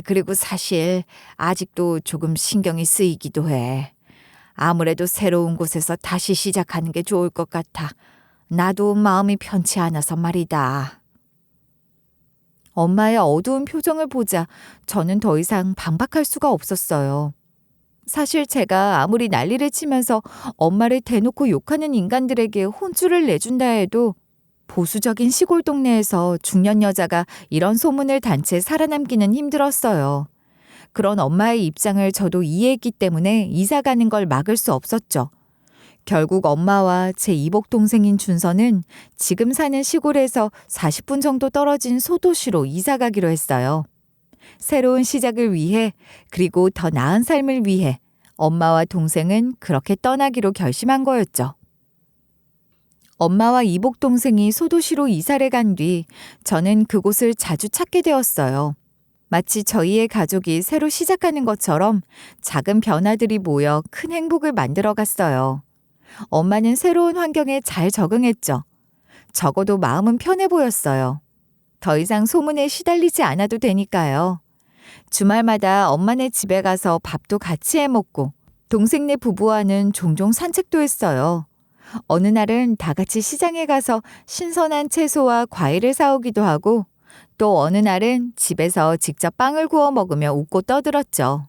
그리고 사실 아직도 조금 신경이 쓰이기도 해. 아무래도 새로운 곳에서 다시 시작하는 게 좋을 것 같아. 나도 마음이 편치 않아서 말이다. 엄마의 어두운 표정을 보자 저는 더 이상 반박할 수가 없었어요. 사실 제가 아무리 난리를 치면서 엄마를 대놓고 욕하는 인간들에게 혼쭐을 내준다 해도 보수적인 시골 동네에서 중년 여자가 이런 소문을 단 채 살아남기는 힘들었어요. 그런 엄마의 입장을 저도 이해했기 때문에 이사 가는 걸 막을 수 없었죠. 결국 엄마와 제 이복 동생인 준서는 지금 사는 시골에서 40분 정도 떨어진 소도시로 이사 가기로 했어요. 새로운 시작을 위해 그리고 더 나은 삶을 위해 엄마와 동생은 그렇게 떠나기로 결심한 거였죠. 엄마와 이복 동생이 소도시로 이사를 간 뒤 저는 그곳을 자주 찾게 되었어요. 마치 저희의 가족이 새로 시작하는 것처럼 작은 변화들이 모여 큰 행복을 만들어 갔어요. 엄마는 새로운 환경에 잘 적응했죠. 적어도 마음은 편해 보였어요. 더 이상 소문에 시달리지 않아도 되니까요. 주말마다 엄마네 집에 가서 밥도 같이 해 먹고 동생네 부부와는 종종 산책도 했어요. 어느 날은 다 같이 시장에 가서 신선한 채소와 과일을 사오기도 하고 또 어느 날은 집에서 직접 빵을 구워 먹으며 웃고 떠들었죠.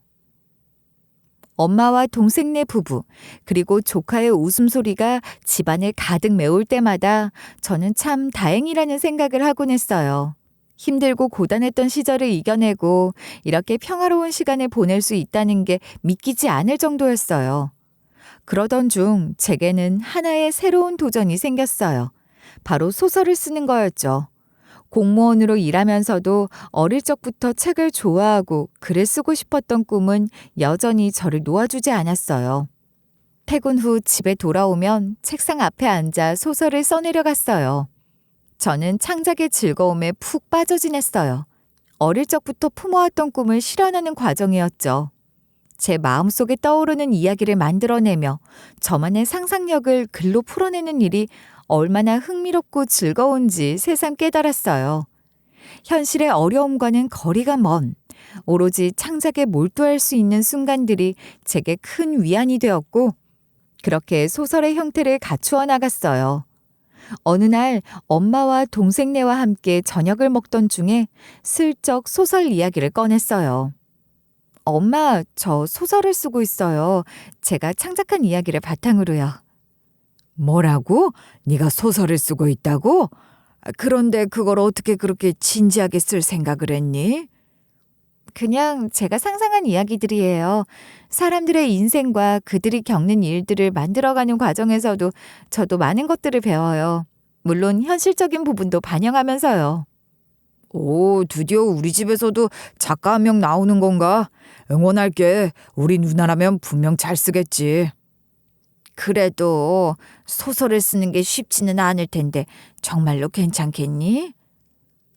엄마와 동생네 부부 그리고 조카의 웃음소리가 집안을 가득 메울 때마다 저는 참 다행이라는 생각을 하곤 했어요. 힘들고 고단했던 시절을 이겨내고 이렇게 평화로운 시간을 보낼 수 있다는 게 믿기지 않을 정도였어요. 그러던 중 제게는 하나의 새로운 도전이 생겼어요. 바로 소설을 쓰는 거였죠. 공무원으로 일하면서도 어릴 적부터 책을 좋아하고 글을 쓰고 싶었던 꿈은 여전히 저를 놓아주지 않았어요. 퇴근 후 집에 돌아오면 책상 앞에 앉아 소설을 써내려갔어요. 저는 창작의 즐거움에 푹 빠져 지냈어요. 어릴 적부터 품어왔던 꿈을 실현하는 과정이었죠. 제 마음속에 떠오르는 이야기를 만들어내며 저만의 상상력을 글로 풀어내는 일이 얼마나 흥미롭고 즐거운지 새삼 깨달았어요. 현실의 어려움과는 거리가 먼 오로지 창작에 몰두할 수 있는 순간들이 제게 큰 위안이 되었고 그렇게 소설의 형태를 갖추어 나갔어요. 어느 날 엄마와 동생네와 함께 저녁을 먹던 중에 슬쩍 소설 이야기를 꺼냈어요. 엄마, 저 소설을 쓰고 있어요. 제가 창작한 이야기를 바탕으로요. 뭐라고? 네가 소설을 쓰고 있다고? 그런데 그걸 어떻게 그렇게 진지하게 쓸 생각을 했니? 그냥 제가 상상한 이야기들이에요. 사람들의 인생과 그들이 겪는 일들을 만들어가는 과정에서도 저도 많은 것들을 배워요. 물론 현실적인 부분도 반영하면서요. 오, 드디어 우리 집에서도 작가 한 명 나오는 건가? 응원할게. 우리 누나라면 분명 잘 쓰겠지. 그래도 소설을 쓰는 게 쉽지는 않을 텐데 정말로 괜찮겠니?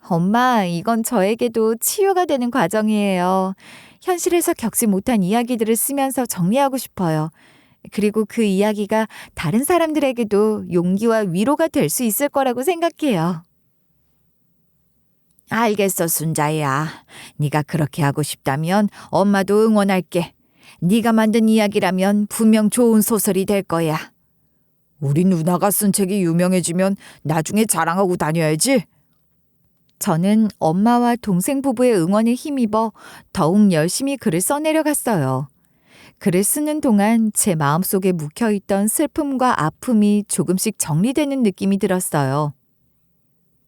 엄마, 이건 저에게도 치유가 되는 과정이에요. 현실에서 겪지 못한 이야기들을 쓰면서 정리하고 싶어요. 그리고 그 이야기가 다른 사람들에게도 용기와 위로가 될 수 있을 거라고 생각해요. 알겠어, 순자야. 네가 그렇게 하고 싶다면 엄마도 응원할게. 네가 만든 이야기라면 분명 좋은 소설이 될 거야. 우리 누나가 쓴 책이 유명해지면 나중에 자랑하고 다녀야지. 저는 엄마와 동생 부부의 응원에 힘입어 더욱 열심히 글을 써내려갔어요. 글을 쓰는 동안 제 마음속에 묵혀있던 슬픔과 아픔이 조금씩 정리되는 느낌이 들었어요.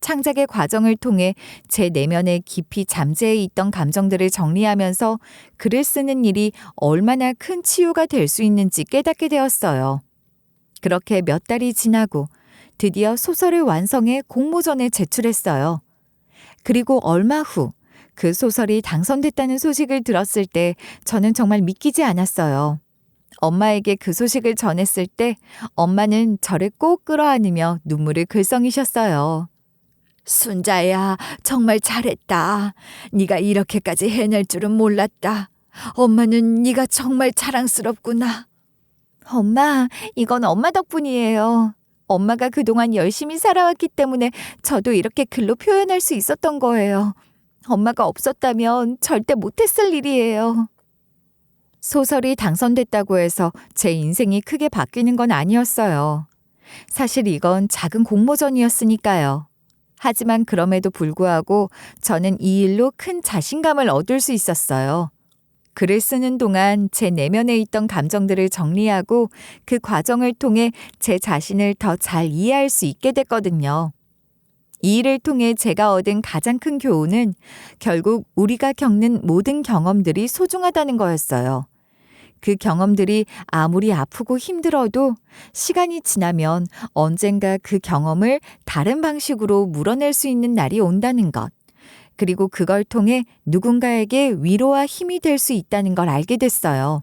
창작의 과정을 통해 제 내면에 깊이 잠재해 있던 감정들을 정리하면서 글을 쓰는 일이 얼마나 큰 치유가 될 수 있는지 깨닫게 되었어요. 그렇게 몇 달이 지나고 드디어 소설을 완성해 공모전에 제출했어요. 그리고 얼마 후 그 소설이 당선됐다는 소식을 들었을 때 저는 정말 믿기지 않았어요. 엄마에게 그 소식을 전했을 때 엄마는 저를 꼭 끌어안으며 눈물을 글썽이셨어요. 순자야, 정말 잘했다. 네가 이렇게까지 해낼 줄은 몰랐다. 엄마는 네가 정말 자랑스럽구나. 엄마, 이건 엄마 덕분이에요. 엄마가 그동안 열심히 살아왔기 때문에 저도 이렇게 글로 표현할 수 있었던 거예요. 엄마가 없었다면 절대 못했을 일이에요. 소설이 당선됐다고 해서 제 인생이 크게 바뀌는 건 아니었어요. 사실 이건 작은 공모전이었으니까요. 하지만 그럼에도 불구하고 저는 이 일로 큰 자신감을 얻을 수 있었어요. 글을 쓰는 동안 제 내면에 있던 감정들을 정리하고 그 과정을 통해 제 자신을 더 잘 이해할 수 있게 됐거든요. 이 일을 통해 제가 얻은 가장 큰 교훈은 결국 우리가 겪는 모든 경험들이 소중하다는 거였어요. 그 경험들이 아무리 아프고 힘들어도 시간이 지나면 언젠가 그 경험을 다른 방식으로 물어낼 수 있는 날이 온다는 것. 그리고 그걸 통해 누군가에게 위로와 힘이 될 수 있다는 걸 알게 됐어요.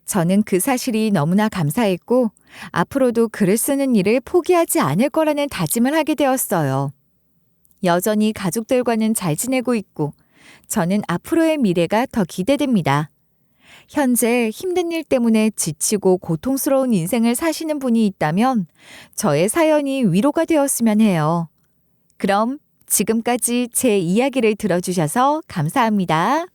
저는 그 사실이 너무나 감사했고 앞으로도 글을 쓰는 일을 포기하지 않을 거라는 다짐을 하게 되었어요. 여전히 가족들과는 잘 지내고 있고 저는 앞으로의 미래가 더 기대됩니다. 현재 힘든 일 때문에 지치고 고통스러운 인생을 사시는 분이 있다면 저의 사연이 위로가 되었으면 해요. 그럼 지금까지 제 이야기를 들어주셔서 감사합니다.